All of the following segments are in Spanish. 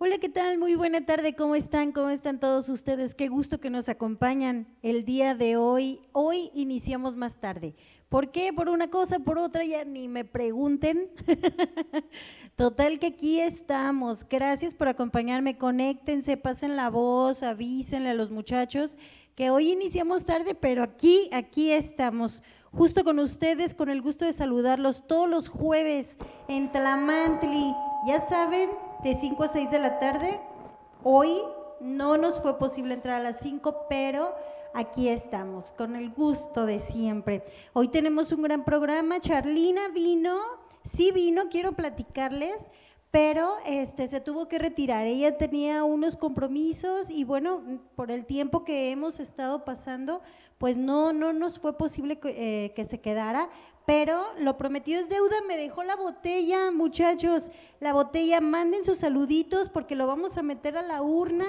Hola, ¿qué tal? Muy buena tarde, ¿cómo están? ¿Cómo están todos ustedes? Qué gusto que nos acompañan el día de hoy. Hoy iniciamos más tarde. ¿Por qué? Por una cosa, por otra, ya ni me pregunten. Total que aquí estamos. Gracias por acompañarme. Conéctense, pasen la voz, avísenle a los muchachos que hoy iniciamos tarde, pero aquí estamos. Justo con ustedes, con el gusto de saludarlos todos los jueves en Tlamantli. Ya saben, de 5 a 6 de la tarde. Hoy no nos fue posible entrar a las 5, pero aquí estamos, con el gusto de siempre. Hoy tenemos un gran programa. Charlina vino, sí vino, quiero platicarles, pero se tuvo que retirar. Ella tenía unos compromisos y bueno, por el tiempo que hemos estado pasando, pues no nos fue posible que se quedara, pero lo prometido es deuda. Me dejó la botella, muchachos, la botella. Manden sus saluditos porque lo vamos a meter a la urna.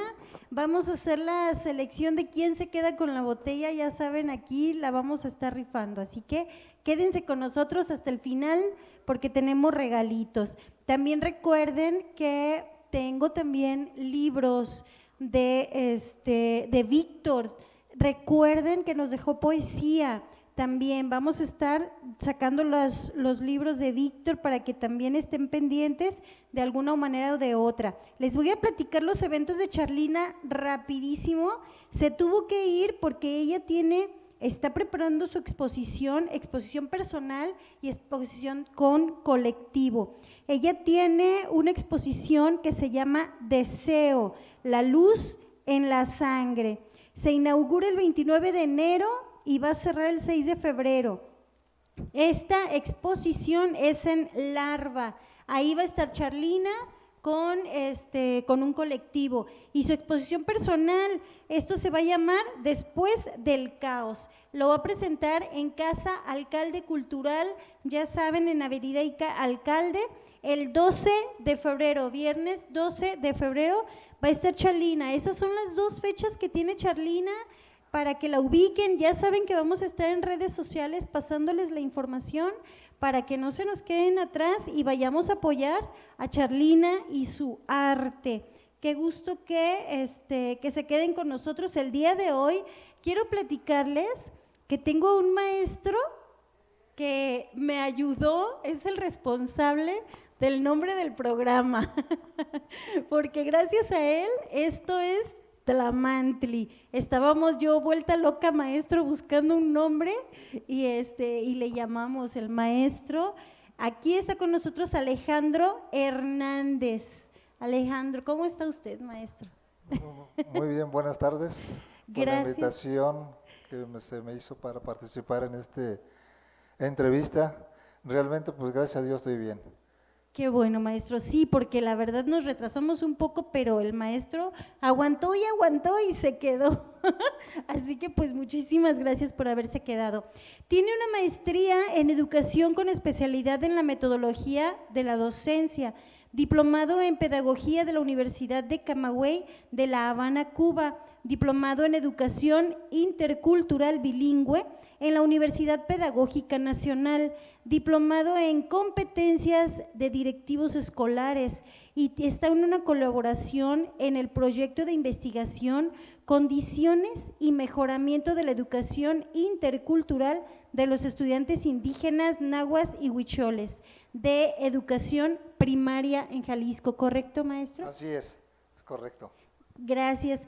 Vamos a hacer la selección de quién se queda con la botella. Ya saben, aquí la vamos a estar rifando, así que quédense con nosotros hasta el final porque tenemos regalitos. También recuerden que tengo también libros de Víctor. Recuerden que nos dejó poesía. También vamos a estar sacando los libros de Víctor para que también estén pendientes de alguna manera o de otra. Les voy a platicar los eventos de Charlina rapidísimo. Se tuvo que ir porque ella está preparando su exposición personal y exposición con colectivo. Ella tiene una exposición que se llama Deseo, la luz en la sangre. Se inaugura el 29 de enero y va a cerrar el 6 de febrero. Esta exposición es en Larva. Ahí va a estar Charlina con un colectivo y su exposición personal, esto se va a llamar Después del Caos. Lo va a presentar en Casa Alcalde Cultural, ya saben, en Avenida Ica Alcalde, el 12 de febrero, viernes 12 de febrero va a estar Charlina. Esas son las dos fechas que tiene Charlina para que la ubiquen. Ya saben que vamos a estar en redes sociales pasándoles la información para que no se nos queden atrás y vayamos a apoyar a Charlina y su arte. Qué gusto que se queden con nosotros el día de hoy. Quiero platicarles que tengo un maestro que me ayudó, es el responsable del nombre del programa, porque gracias a él esto es Tlamantli. Estábamos yo vuelta loca, maestro, buscando un nombre y le llamamos el maestro. Aquí está con nosotros Alejandro Hernández. Alejandro, ¿cómo está usted, maestro? Muy bien, buenas tardes. Por la Gracias. invitación que se me hizo para participar en esta entrevista. Realmente, pues gracias a Dios estoy bien. Qué bueno, maestro. Sí, porque la verdad nos retrasamos un poco, pero el maestro aguantó y se quedó. Así que pues muchísimas gracias por haberse quedado. Tiene una maestría en educación con especialidad en la metodología de la docencia, diplomado en pedagogía de la Universidad de Camagüey de La Habana, Cuba, diplomado en educación intercultural bilingüe en la Universidad Pedagógica Nacional, diplomado en competencias de directivos escolares y está en una colaboración en el proyecto de investigación Condiciones y mejoramiento de la educación intercultural de los estudiantes indígenas, nahuas y huicholes de educación primaria en Jalisco, ¿correcto, maestro? Así es correcto. Gracias.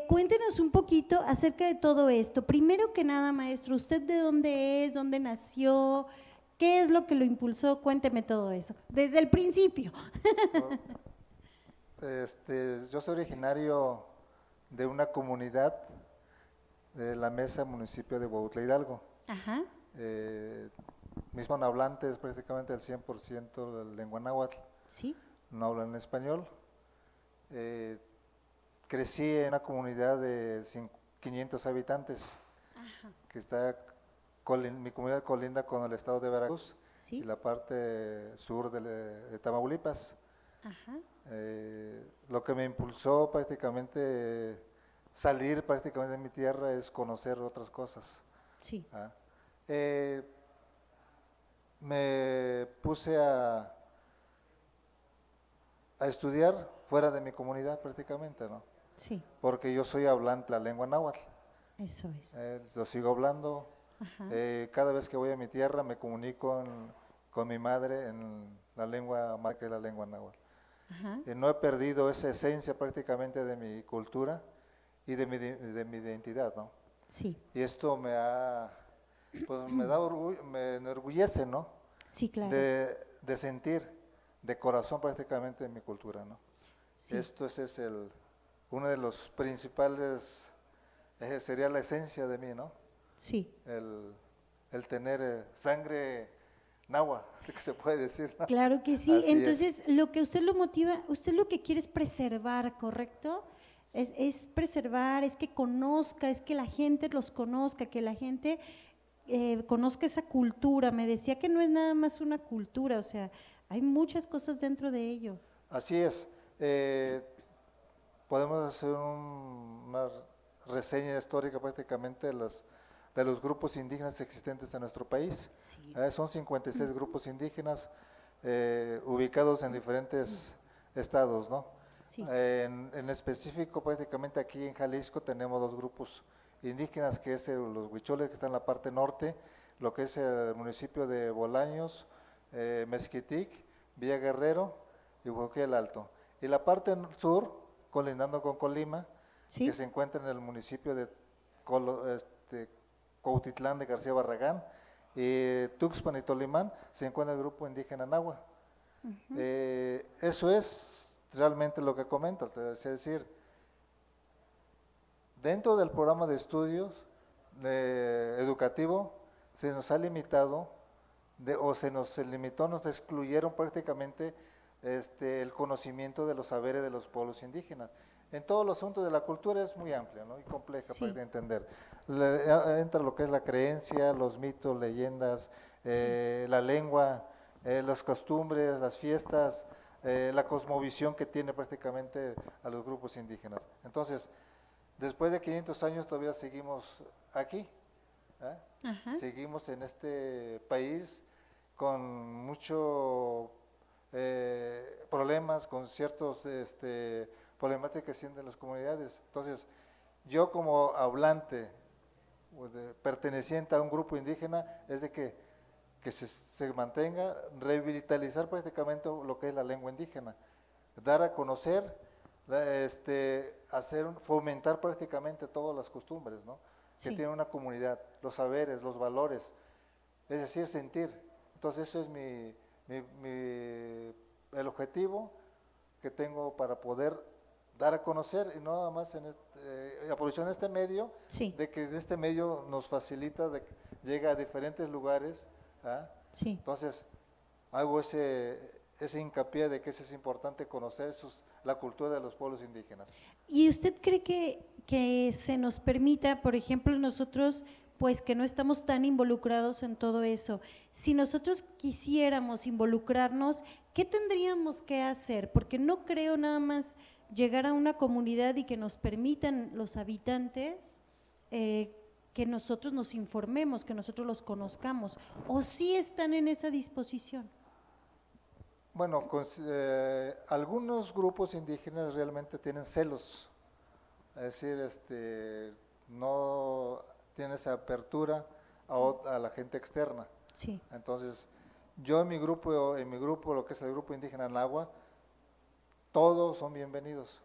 Cuéntenos un poquito acerca de todo esto. Primero que nada, maestro, ¿usted de dónde es? ¿Dónde nació? ¿Qué es lo que lo impulsó? Cuénteme todo eso, desde el principio. Yo soy originario de una comunidad de la Mesa, municipio de Huautla Hidalgo. Ajá. Mis hablantes prácticamente el 100% de lengua náhuatl. Sí. No hablan español. Crecí en una comunidad de 500 habitantes. Ajá. Que mi comunidad colinda con el estado de Veracruz. Sí. Y la parte sur de Tamaulipas. Ajá. Lo que me impulsó prácticamente salir prácticamente de mi tierra es conocer otras cosas. Sí. Me puse a estudiar fuera de mi comunidad prácticamente, ¿no? Sí, Porque yo soy hablante de la lengua náhuatl, eso es. lo sigo hablando. Ajá, Cada vez que voy a mi tierra me comunico con mi madre en la lengua madre, que es la lengua náhuatl. ajá, No he perdido esa esencia prácticamente de mi cultura y de mi identidad, ¿no? sí, Y esto pues me da orgullo, me enorgullece, ¿no? sí, claro, De sentir de corazón prácticamente mi cultura, ¿no? sí, Esto es uno de los principales, sería la esencia de mí, ¿no? sí. El tener sangre náhuatl, así que se puede decir, ¿no? Claro que sí. Así es. Entonces, lo que usted lo motiva, usted lo que quiere es preservar, ¿correcto? Es preservar, es que conozca, es que la gente los conozca, que la gente conozca esa cultura. Me decía que no es nada más una cultura, o sea, hay muchas cosas dentro de ello. Así es. Podemos hacer una reseña histórica prácticamente de los grupos indígenas existentes en nuestro país. Sí, Son 56 grupos indígenas ubicados en diferentes estados, ¿no? sí, En específico, prácticamente aquí en Jalisco tenemos dos grupos indígenas, que es los huicholes, que están en la parte norte, lo que es el municipio de Bolaños, Mezquitic, Villa Guerrero y Huajuapan el Alto. Y la parte sur, colindando con Colima, sí, que se encuentra en el municipio de Cuautitlán de García Barragán, y Tuxpan y Tolimán, se encuentra el grupo indígena Nahua. Eso es realmente lo que comento, es decir, dentro del programa de estudios educativo se nos ha limitado, o se nos limitó, nos excluyeron prácticamente el conocimiento de los saberes de los pueblos indígenas. En todos los asuntos de la cultura es muy amplia, ¿no? Y compleja sí, para entender. Entra lo que es la creencia, los mitos, leyendas, sí, la lengua, las costumbres, las fiestas, la cosmovisión que tiene prácticamente a los grupos indígenas. Entonces, después de 500 años todavía seguimos aquí, ¿eh? ajá, Seguimos en este país con muchos problemas, con ciertos problemáticas que sienten las comunidades. Entonces, yo como hablante, perteneciente a un grupo indígena, es de que se mantenga, revitalizar prácticamente lo que es la lengua indígena, dar a conocer, fomentar prácticamente todas las costumbres, ¿no? Que sí. tiene una comunidad, los saberes, los valores, es decir, sentir. Entonces ese es el objetivo que tengo para poder dar a conocer, y no nada más aprovechando este medio, Sí, de que este medio nos facilita, de que llega a diferentes lugares, ¿ah? sí. Entonces hago ese hincapié de que es importante conocer la cultura de los pueblos indígenas. ¿Y usted cree que se nos permita, por ejemplo, nosotros, pues que no estamos tan involucrados en todo eso, si nosotros quisiéramos involucrarnos, ¿qué tendríamos que hacer? Porque no creo nada más llegar a una comunidad y que nos permitan los habitantes que nosotros nos informemos, que nosotros los conozcamos, o sí están en esa disposición. Bueno, algunos grupos indígenas realmente tienen celos, es decir, no tienen esa apertura a la gente externa. Sí, Entonces, yo en mi grupo, lo que es el grupo indígena Nahua, todos son bienvenidos.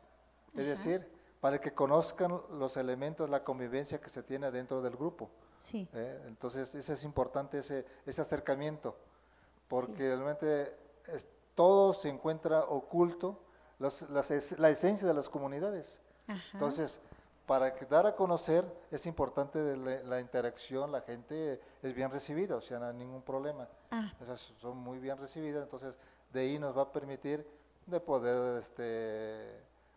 Es ajá, decir, para que conozcan los elementos, la convivencia que se tiene dentro del grupo. sí, Entonces, ese es importante, ese acercamiento, porque sí, realmente todo se encuentra oculto, la esencia de las comunidades. ajá, Entonces, para dar a conocer es importante la interacción, la gente es bien recibida, o sea, no hay ningún problema. ah, O sea, son muy bien recibidas, entonces de ahí nos va a permitir de poder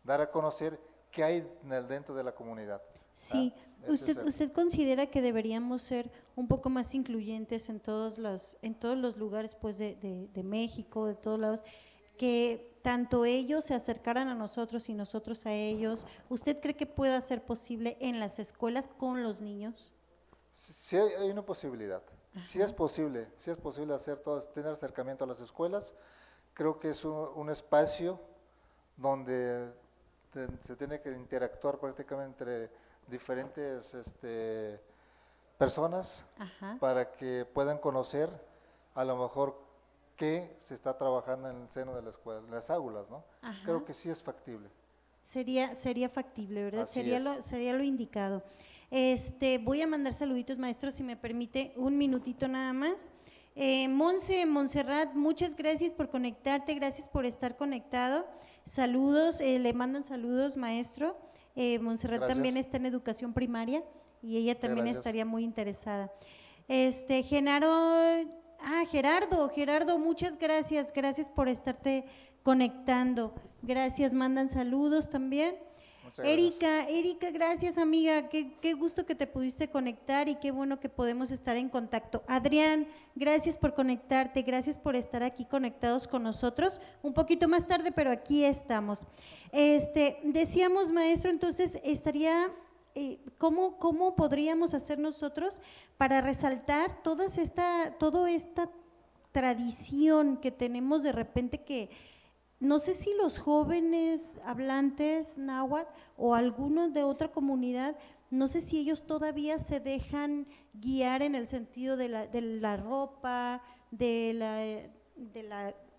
dar a conocer qué hay dentro de la comunidad. ¿Ah? sí. Ese es ¿Usted considera que deberíamos ser un poco más incluyentes en todos los lugares pues, de México, de todos lados, que tanto ellos se acercaran a nosotros y nosotros a ellos? ¿Usted cree que pueda ser posible en las escuelas con los niños? Sí hay una posibilidad, sí Ajá, es posible tener acercamiento a las escuelas. Creo que es un espacio donde se tiene que interactuar prácticamente entre diferentes personas Ajá. para que puedan conocer a lo mejor qué se está trabajando en el seno de la escuela, en las aulas, ¿no? Ajá. Creo que sí es factible. Sería factible, ¿verdad? Así es. Sería lo indicado. Voy a mandar saluditos, maestro, si me permite, un minutito nada más. Montserrat, muchas gracias por conectarte, gracias por estar conectado. Saludos, le mandan saludos, maestro. Montserrat Gracias. también está en educación primaria y ella también Gracias. estaría muy interesada. Gerardo, muchas gracias, gracias por estarte conectando. Gracias, mandan saludos también. Muchas gracias. Erika, gracias amiga, qué gusto que te pudiste conectar y qué bueno que podemos estar en contacto. Adrián, gracias por conectarte, gracias por estar aquí conectados con nosotros, un poquito más tarde, pero aquí estamos. Decíamos, maestro, entonces estaría, ¿cómo podríamos hacer nosotros para resaltar toda esta tradición que tenemos de repente que no sé si los jóvenes hablantes náhuatl o algunos de otra comunidad, no sé si ellos todavía se dejan guiar en el sentido de la ropa, del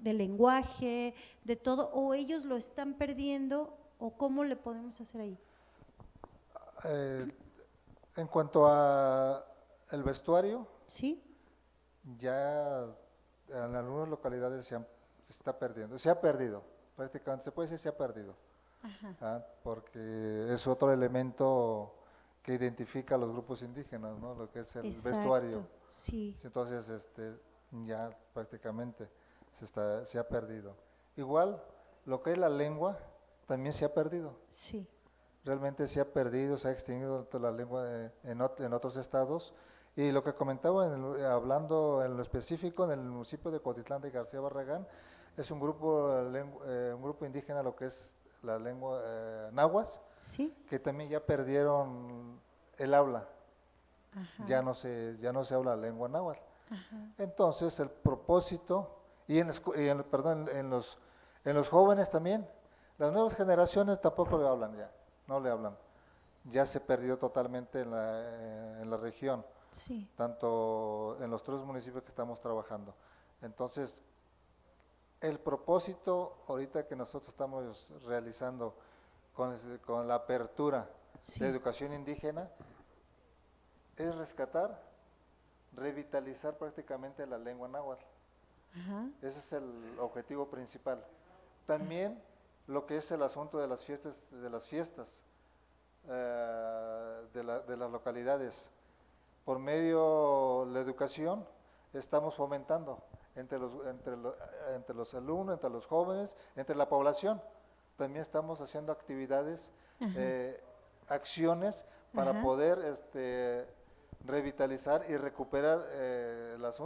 lenguaje, de todo, o ellos lo están perdiendo, o cómo le podemos hacer ahí. En cuanto a el vestuario, ¿Sí? ya en algunas localidades se está perdiendo, se ha perdido, prácticamente se puede decir se ha perdido, porque es otro elemento que identifica a los grupos indígenas, ¿no? Lo que es el Exacto, vestuario. sí. Entonces, ya prácticamente se ha perdido. Igual, lo que es la lengua también se ha perdido. Sí. Realmente se ha perdido, se ha extinguido la lengua en otros estados. Y lo que comentaba, hablando en lo específico, en el municipio de Cuautitlán de García Barragán, es un grupo indígena, lo que es la lengua náhuatl, ¿Sí? que también ya perdieron el habla. Ajá. Ya no se habla lengua náhuatl. Ajá. Entonces, el propósito, en los jóvenes también, las nuevas generaciones tampoco le hablan ya, no le hablan. Ya se perdió totalmente en la región, Sí. tanto en los 3 municipios que estamos trabajando. Entonces, el propósito ahorita que nosotros estamos realizando con la apertura Sí. de educación indígena es rescatar, revitalizar prácticamente la lengua náhuatl. Ajá. Ese es el objetivo principal. También lo que es el asunto de las fiestas, de las localidades. Por medio de la educación estamos fomentando entre los alumnos, entre los jóvenes, entre la población. También estamos haciendo actividades, acciones para Ajá. poder revitalizar y recuperar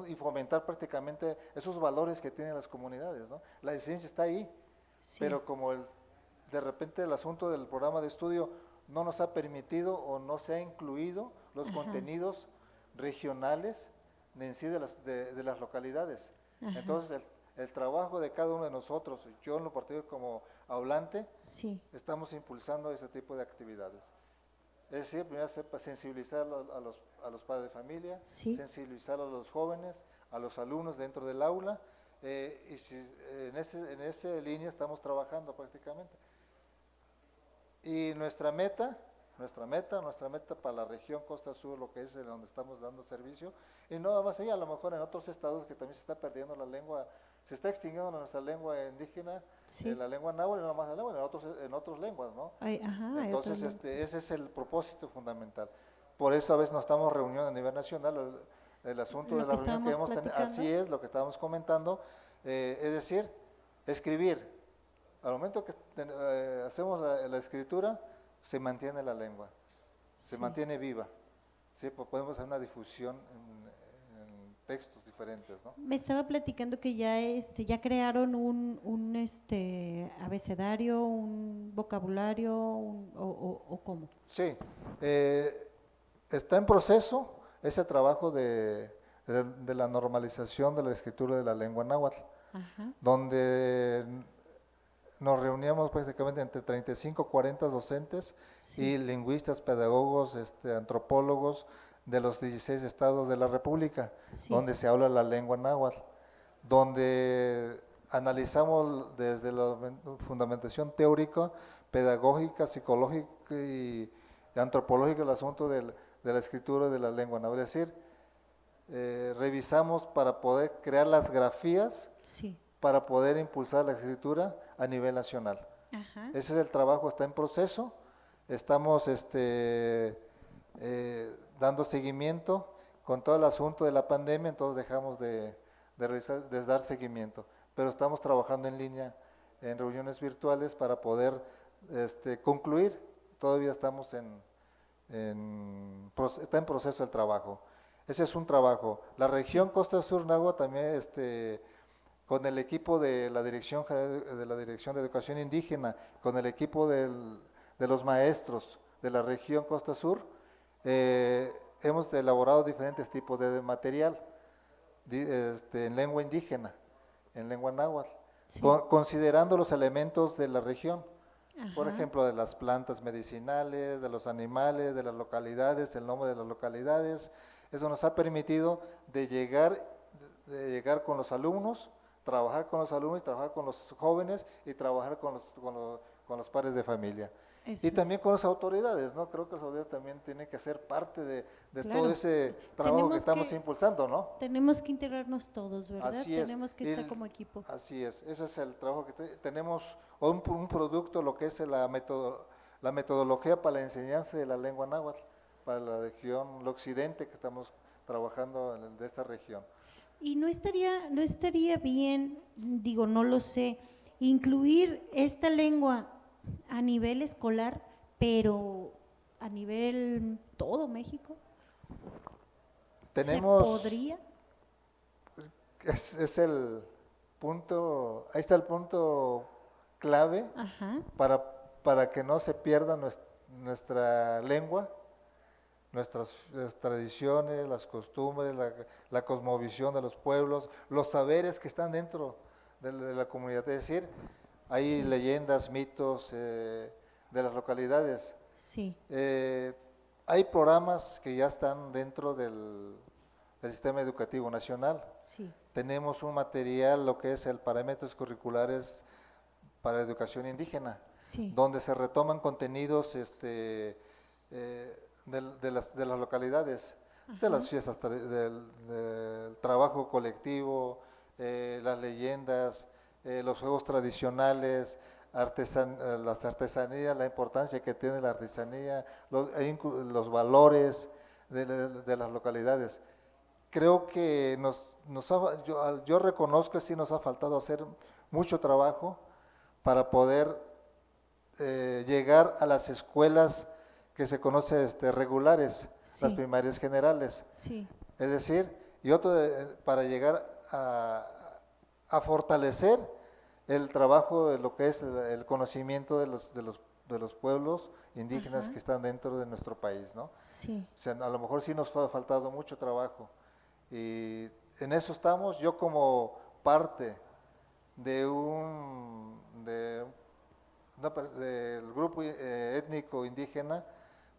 y fomentar prácticamente esos valores que tienen las comunidades, ¿no? La esencia está ahí, Sí. pero como de repente el asunto del programa de estudio no nos ha permitido o no se ha incluido los contenidos regionales en sí de las localidades. Ajá. Entonces el trabajo de cada uno de nosotros, yo en lo particular como hablante, Sí. estamos impulsando ese tipo de actividades. Es decir, primero sensibilizar a los padres de familia, Sí. sensibilizar a los jóvenes, a los alumnos dentro del aula, y en esa línea estamos trabajando prácticamente. Y nuestra meta para la región Costa Sur, lo que es donde estamos dando servicio, y no más allá, a lo mejor en otros estados que también se está perdiendo la lengua, se está extinguiendo nuestra lengua indígena, Sí. la lengua náhuatl, y no más la lengua, en otras lenguas, ¿no? Hay Entonces, otras lenguas. ese es el propósito fundamental. Por eso a veces nos estamos reuniendo a nivel nacional, el asunto Lo de la que reunión que hemos estábamos tenido, platicando. así es lo que estábamos comentando, es decir, escribir. Al momento que hacemos la escritura, se mantiene la lengua, se Sí. mantiene viva. ¿Sí? Podemos hacer una difusión en textos diferentes, ¿no? Me estaba platicando que ya crearon un abecedario, un vocabulario, o cómo. Sí, está en proceso ese trabajo de la normalización de la escritura de la lengua náhuatl, Ajá. donde nos reuníamos prácticamente entre 35 40 docentes Sí. y lingüistas, pedagogos, antropólogos de los 16 estados de la República, Sí. donde se habla la lengua náhuatl, donde analizamos desde la fundamentación teórica, pedagógica, psicológica y antropológica el asunto de la escritura de la lengua náhuatl. Es decir, revisamos para poder crear las grafías Sí. para poder impulsar la escritura a nivel nacional. Ajá. Ese es el trabajo, está en proceso, estamos dando seguimiento con todo el asunto de la pandemia, entonces dejamos de dar seguimiento, pero estamos trabajando en línea en reuniones virtuales para poder concluir, todavía estamos está en proceso el trabajo. Ese es un trabajo. La región Costa Sur Nahua también con el equipo de la Dirección de Educación Indígena, con el equipo de los maestros de la región Costa Sur, hemos elaborado diferentes tipos de material en lengua indígena, en lengua náhuatl, Sí. considerando los elementos de la región. Por Ajá. ejemplo, de las plantas medicinales, de los animales, de las localidades, el nombre de las localidades. Eso nos ha permitido de llegar con los alumnos, trabajar con los alumnos, trabajar con los jóvenes y trabajar con los padres de familia. Eso Y también es. con las autoridades, ¿no? Creo que las autoridades también tienen que ser parte de Claro. todo ese trabajo que Tenemos estamos impulsando, ¿no? Tenemos que integrarnos todos, ¿verdad? Así es. Tenemos que Y estar como equipo. así es, ese es el trabajo que tenemos, un producto, lo que es la metodología para la enseñanza de la lengua náhuatl, para la región, el occidente que estamos trabajando de esta región. Y no estaría bien, digo, no lo sé, incluir esta lengua a nivel escolar, pero a nivel todo México. Tenemos, ¿Se podría? es el punto, ahí está el punto clave Ajá. para que no se pierda nuestra lengua, nuestras tradiciones, las costumbres, la cosmovisión de los pueblos, los saberes que están dentro de la comunidad. Es decir, hay Sí. leyendas, mitos de las localidades. Sí. Hay programas que ya están dentro del sistema educativo nacional. Sí. Tenemos un material, lo que es el parámetros curriculares para educación indígena, Sí. donde se retoman contenidos de las localidades, de las fiestas, del trabajo colectivo, las leyendas, los juegos tradicionales, las artesanías, la importancia que tiene la artesanía, los valores de las localidades. Creo que yo reconozco que sí nos ha faltado hacer mucho trabajo para poder llegar a las escuelas que se conocen regulares, Sí. las primarias generales. Sí. Es decir, y otro para llegar a fortalecer el trabajo de lo que es el conocimiento de los pueblos indígenas Ajá. que están dentro de nuestro país, ¿no? Sí. O sea, a lo mejor sí nos ha faltado mucho trabajo y en eso estamos. Yo como parte de del grupo étnico indígena,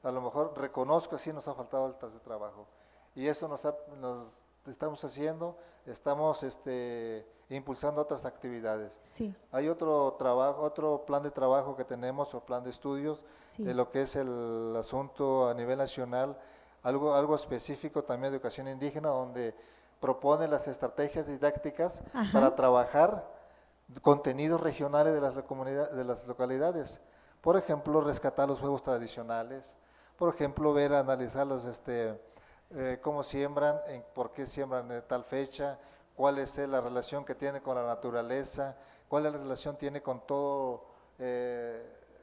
a lo mejor reconozco que sí nos ha faltado el trabajo y eso nos estamos haciendo, estamos impulsando otras actividades. Sí. Hay otro plan de trabajo que tenemos o plan de estudios Sí. de lo que es el asunto a nivel nacional, algo específico también de educación indígena, donde propone las estrategias didácticas Ajá. para trabajar contenidos regionales de las localidades. Por ejemplo, rescatar los juegos tradicionales, por ejemplo, analizarlos, cómo siembran, por qué siembran en tal fecha, cuál es la relación que tiene con la naturaleza, cuál es la relación tiene con todos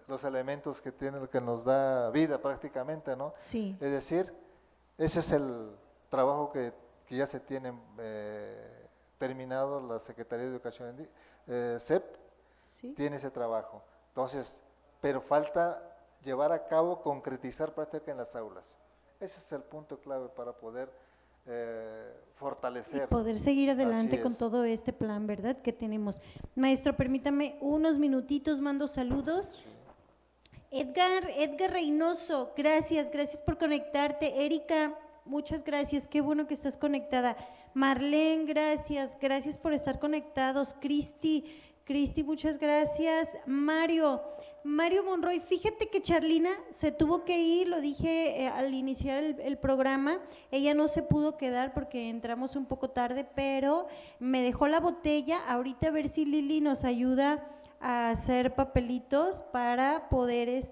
los elementos que nos da vida prácticamente, ¿no? Sí. Es decir, ese es el trabajo que ya se tiene terminado, la Secretaría de Educación, SEP, Sí. tiene ese trabajo. Entonces, pero falta llevar a cabo, concretizar práctica en las aulas. Ese es el punto clave para poder Y fortalecer. poder seguir adelante Así con es. todo este plan, ¿verdad? Que tenemos. Maestro, permítame unos minutitos, mando saludos. Sí. Edgar Reynoso, gracias, gracias por conectarte. Erika, muchas gracias, qué bueno que estás conectada. Marlene, gracias, gracias por estar conectados. Cristi, muchas gracias. Mario Monroy, fíjate que Charlina se tuvo que ir, lo dije al iniciar el programa, ella no se pudo quedar porque entramos un poco tarde, pero me dejó la botella. Ahorita a ver si Lili nos ayuda a hacer papelitos para poder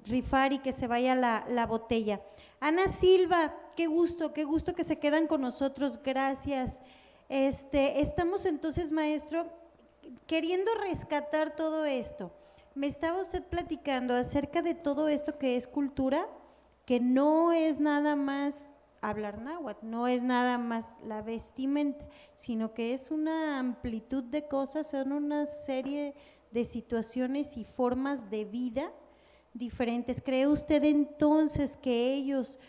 rifar y que se vaya la botella. Ana Silva, qué gusto que se quedan con nosotros, gracias. Estamos entonces, maestro, queriendo rescatar todo esto. Me estaba usted platicando acerca de todo esto que es cultura, que no es nada más hablar náhuatl, no es nada más la vestimenta, sino que es una amplitud de cosas, son una serie de situaciones y formas de vida diferentes. ¿Cree usted entonces que ellos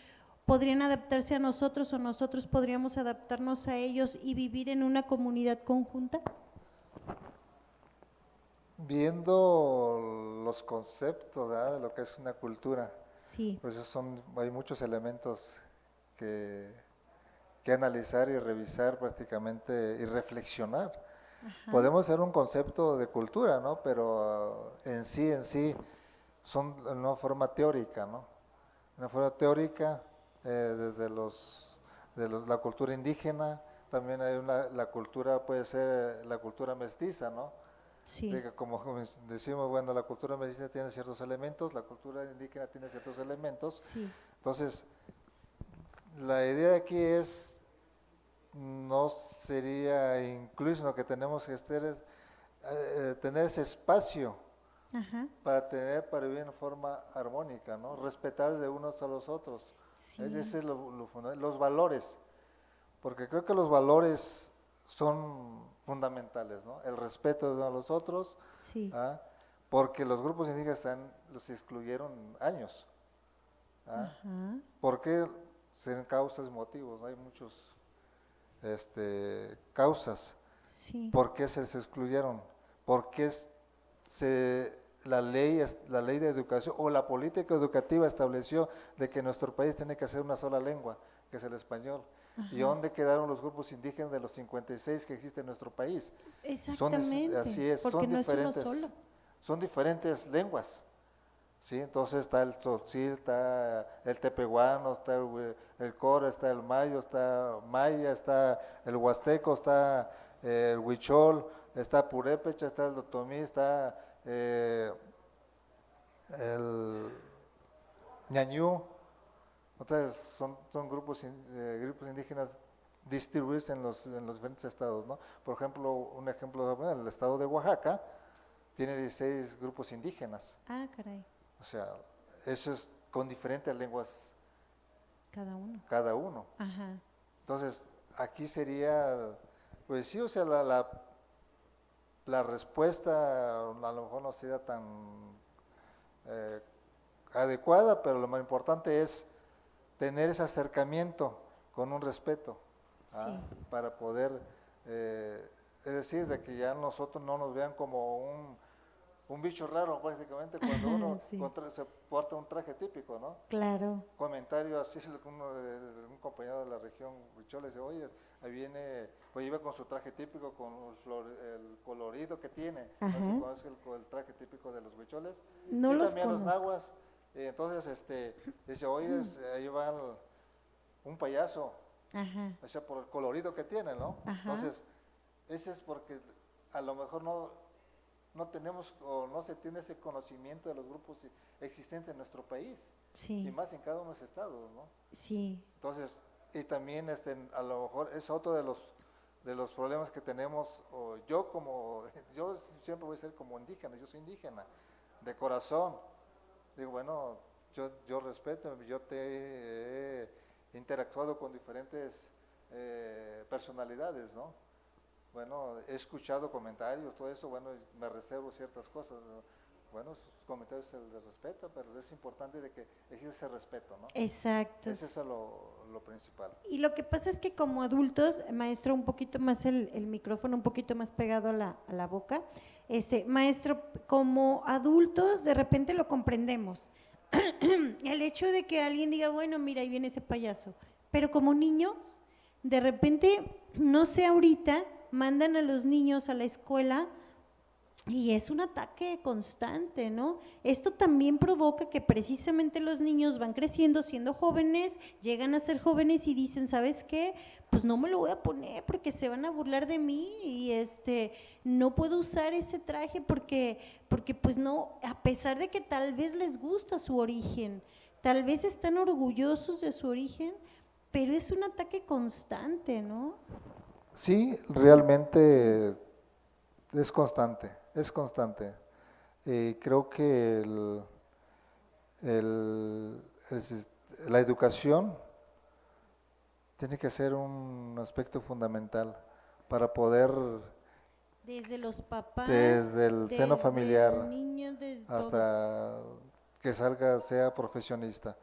podrían adaptarse a nosotros o nosotros podríamos adaptarnos a ellos y vivir en una comunidad conjunta? Viendo los conceptos, ¿verdad?, de lo que es una cultura, Sí. pues hay muchos elementos que, que analizar y revisar prácticamente y reflexionar. Ajá. Podemos hacer un concepto de cultura, ¿no? Pero en sí son en una forma teórica, ¿no? Una forma teórica desde la cultura indígena, también hay la cultura, puede ser la cultura mestiza, ¿no? Sí. De que como decimos, bueno, la cultura mestiza tiene ciertos elementos, la cultura indígena tiene ciertos elementos. Sí. Entonces, la idea aquí es, no sería incluso lo que tenemos que hacer es tener ese espacio Ajá. para vivir en forma armónica, ¿no? Respetar de unos a los otros. Sí. Ese es lo fundamental. Los valores, porque creo que los valores son fundamentales, ¿no? El respeto de unos a los otros, Sí. ¿ah? Porque los grupos indígenas los excluyeron años. ¿Ah? Ajá. ¿Por qué? Son causas y motivos, ¿no? Hay muchos causas. Sí. ¿Por qué se excluyeron? Porque la ley de educación o la política educativa estableció de que nuestro país tiene que hacer una sola lengua, que es el español. ¿Y Ajá. dónde quedaron los grupos indígenas de los 56 que existe en nuestro país? Exactamente. Así es, porque son no diferentes, es uno solo. son diferentes lenguas. ¿Sí? Entonces está el tzotzil, está el tepehuano, está el cora, está el mayo, está maya, está el huasteco, está el huichol, está purépecha, está el otomí, está el ñañú. Entonces son grupos indígenas distribuidos en los diferentes estados, ¿no? Por ejemplo, un ejemplo, bueno, el estado de Oaxaca tiene 16 grupos indígenas. Ah, caray. O sea, eso es con diferentes lenguas Cada uno. cada uno. Ajá. Entonces, aquí sería, pues sí, o sea, la respuesta a lo mejor no sería tan adecuada, pero lo más importante es tener ese acercamiento con un respeto, ¿ah? Sí. Para poder, es decir, de que ya nosotros no nos vean como un bicho raro prácticamente cuando uno Sí. se porta un traje típico, ¿no? Claro. Comentario así, un compañero de la región Huichol le dice, oye, ahí viene, pues iba con su traje típico, con el colorido que tiene, Ajá. no sé si conoces el traje típico de los huicholes, No y los también los conozco. nahuas, entonces dice, oye, ahí va un payaso, Ajá. o sea, por el colorido que tiene, ¿no? Ajá. Entonces, ese es porque a lo mejor no tenemos o no se tiene ese conocimiento de los grupos existentes en nuestro país, Sí. y más en cada uno de los estados, ¿no? Sí. Entonces, y también a lo mejor es otro de los problemas que tenemos, o yo siempre voy a ser como indígena, yo soy indígena, de corazón. Digo, bueno, yo respeto, yo te he interactuado con diferentes personalidades, ¿no? Bueno, he escuchado comentarios, todo eso, bueno, me reservo ciertas cosas, ¿no? bueno, sus comentarios se les respeta, pero es importante de que existe ese respeto, ¿no? Exacto. Eso es lo principal. Y lo que pasa es que como adultos, maestro, un poquito más el micrófono, un poquito más pegado a la boca, maestro, como adultos de repente lo comprendemos. El hecho de que alguien diga, bueno, mira, ahí viene ese payaso, pero como niños, de repente, no sé ahorita, mandan a los niños a la escuela y es un ataque constante, ¿no? Esto también provoca que precisamente los niños van creciendo siendo jóvenes, llegan a ser jóvenes y dicen, ¿sabes qué? Pues no me lo voy a poner porque se van a burlar de mí y no puedo usar ese traje porque pues no, a pesar de que tal vez les gusta su origen, tal vez están orgullosos de su origen, pero es un ataque constante, ¿no? Sí, realmente es constante, es constante. Creo que la educación tiene que ser un aspecto fundamental para poder, Desde los papás, desde el seno desde familiar el niño, desde todos. hasta que salga, sea profesionista.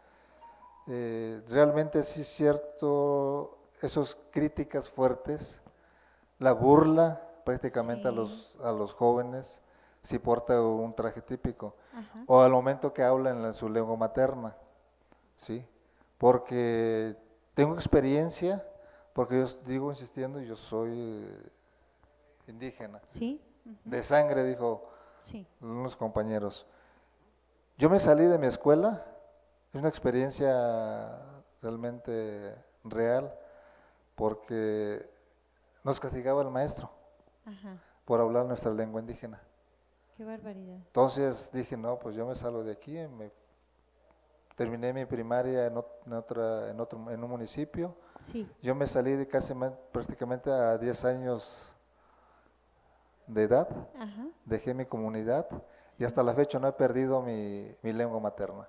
Realmente sí es cierto, esas críticas fuertes, la burla prácticamente Sí. a los jóvenes si porta un traje típico, Ajá. o al momento que hablan en su lengua materna, ¿sí? Porque tengo experiencia, porque yo digo insistiendo, yo soy indígena, Sí. Ujú. de sangre, dijo Sí. unos compañeros. Yo me salí de mi escuela, es una experiencia realmente real, porque nos castigaba el maestro Ajá. por hablar nuestra lengua indígena. Qué barbaridad. Entonces dije, no, pues yo me salgo de aquí, terminé mi primaria en un municipio. Sí. Yo me salí de prácticamente a 10 años de edad, Ajá. dejé mi comunidad y Sí. hasta la fecha no he perdido mi lengua materna.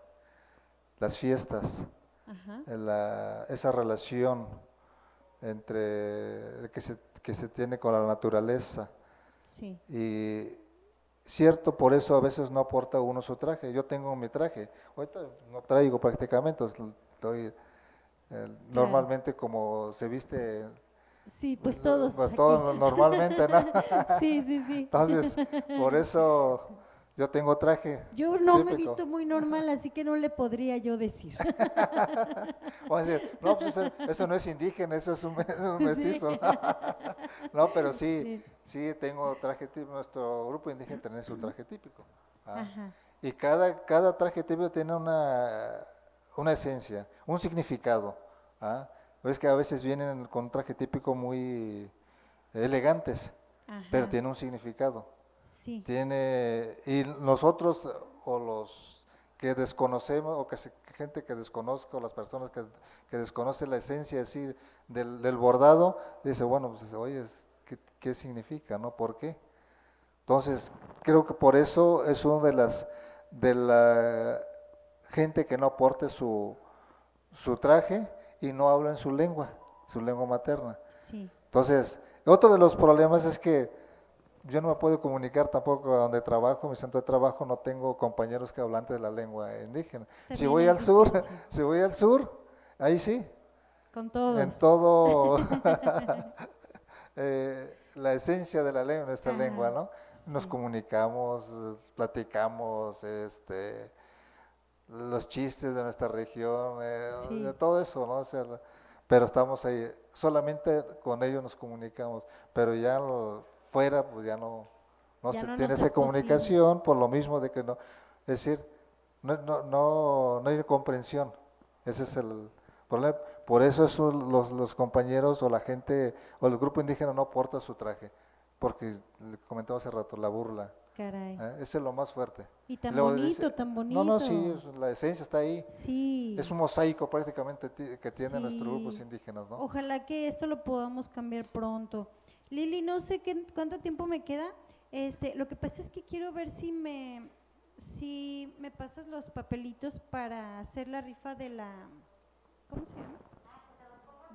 Las fiestas, Ajá. esa relación entre que se tiene con la naturaleza. Sí. Y cierto, por eso a veces no aporta uno su traje. Yo tengo mi traje, ahorita no traigo prácticamente, estoy Claro. normalmente como se viste, Sí, pues todos pues aquí. todo normalmente, ¿no? Sí, sí, sí. Entonces, por eso yo tengo traje Yo no me he típico. visto muy normal, así que no le podría yo decir. Vamos a decir, no, pues eso no es indígena, eso es un Sí. mestizo. No, pero sí, Sí. sí tengo traje típico, nuestro grupo indígena tiene su traje típico. ¿Ah? Ajá. Y cada traje típico tiene una esencia, un significado. ¿Ah? Es que a veces vienen con un traje típico muy elegantes, pero Ajá. tiene un significado. Sí. Y nosotros o los que desconocemos, gente que desconozca, o las personas que desconocen la esencia así del bordado, dice, bueno, pues oye, ¿qué significa, no? ¿Por qué? Entonces, creo que por eso es una de la gente que no aporte su traje y no habla en su lengua materna. Sí. Entonces, otro de los problemas es que yo no me puedo comunicar tampoco a donde trabajo, mi centro de trabajo, no tengo compañeros que hablantes de la lengua indígena. Si También voy es al sur, difícil. si voy al sur, ahí sí, Con en todos. todo la esencia de la lengua, nuestra lengua, Ajá. ¿no? Nos Sí. comunicamos, platicamos, los chistes de nuestra región, de Sí. todo eso, ¿no? O sea, pero estamos ahí, solamente con ellos nos comunicamos, pero ya fuera, pues ya no Ya se no tiene nos esa es posible. comunicación por lo mismo de que no, es decir, no hay comprensión, ese es el problema, por eso los compañeros o la gente o el grupo indígena no porta su traje, porque le comentaba hace rato, la burla. Caray. Ese es lo más fuerte. Y Y tan luego dice, bonito, tan no, sí, bonito. la esencia está ahí. Es Sí. un mosaico prácticamente que tiene nuestros grupos Sí. indígenas, ¿no? Ojalá que esto lo podamos cambiar pronto. Lili, no sé cuánto tiempo me queda. Lo que pasa es que quiero ver si me pasas los papelitos para hacer la rifa de la, ¿cómo se llama?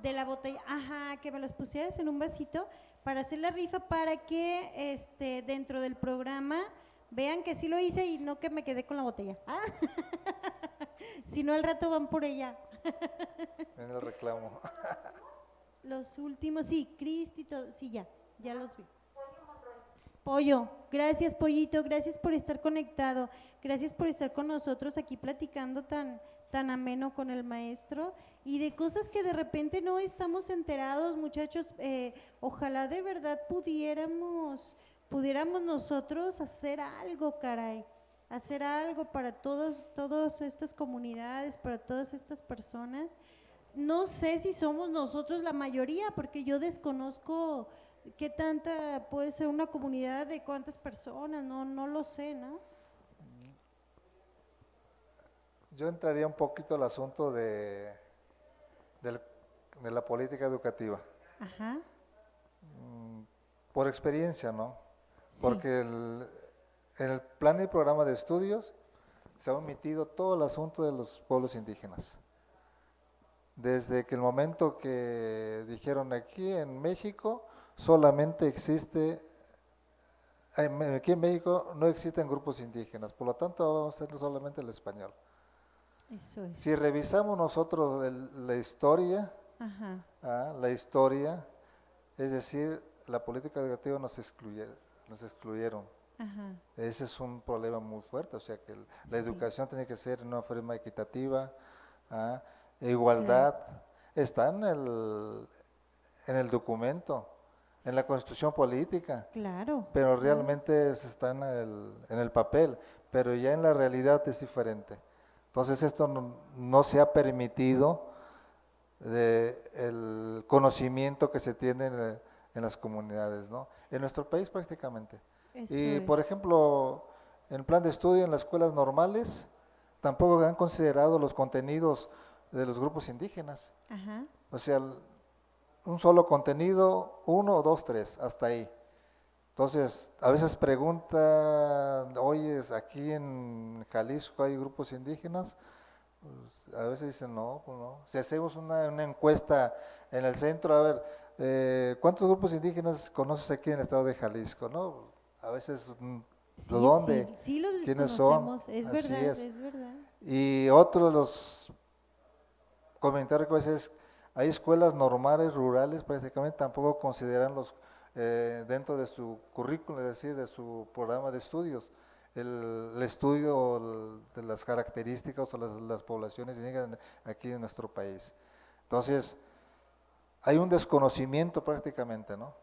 De la botella. Ajá, que me los pusieras en un vasito para hacer la rifa para que dentro del programa Vean que sí lo hice y no que me quedé con la botella. Ah, si no al rato van por ella. En el reclamo. Los últimos, sí, Cristi, sí, ya los vi. Pollo, gracias Pollito, gracias por estar conectado, gracias por estar con nosotros aquí platicando tan ameno con el maestro y de cosas que de repente no estamos enterados, muchachos. Ojalá de verdad pudiéramos nosotros hacer algo, caray, hacer algo para todas estas comunidades, para todas estas personas. No sé si somos nosotros la mayoría, porque yo desconozco qué tanta puede ser una comunidad de cuántas personas, no lo sé, ¿no? Yo entraría un poquito al asunto del- de la política educativa, Ajá, por experiencia, ¿no? sí, Porque en el plan y programa de estudios se ha omitido todo el asunto de los pueblos indígenas. Desde que el momento que dijeron aquí en México solamente existe, aquí en México no existen grupos indígenas, por lo tanto vamos a hacer solamente el español. eso es. Si revisamos nosotros la historia, Ajá, la historia, es decir, la política educativa nos excluyeron. ajá, Ese es un problema muy fuerte, o sea que la sí, educación tiene que ser de una forma equitativa, ¿ah? claro, Igualdad, está en el documento, en la constitución política, claro, pero claro, realmente está en el papel, pero ya en la realidad es diferente. Entonces esto no se ha permitido el conocimiento que se tiene en las comunidades, ¿no? En nuestro país prácticamente. eso Y es. por ejemplo, en el plan de estudio en las escuelas normales, tampoco han considerado los contenidos de los grupos indígenas. Ajá, O sea, un solo contenido, uno, dos, tres, hasta ahí. Entonces, a veces preguntan, oye, aquí en Jalisco hay grupos indígenas. Pues, a veces dicen, no, pues no. Si hacemos una encuesta en el centro, a ver, ¿cuántos grupos indígenas conoces aquí en el estado de Jalisco? ¿No? A veces, ¿de sí, sí, dónde? sí lo ¿Quiénes son? desconocemos, es Así verdad, es. es verdad. Y otro de los comentarios que a veces hay escuelas normales, rurales, prácticamente tampoco consideran dentro de su currículum, es decir, de su programa de estudios, el estudio de las características o las poblaciones indígenas aquí en nuestro país. Entonces, hay un desconocimiento prácticamente, ¿no?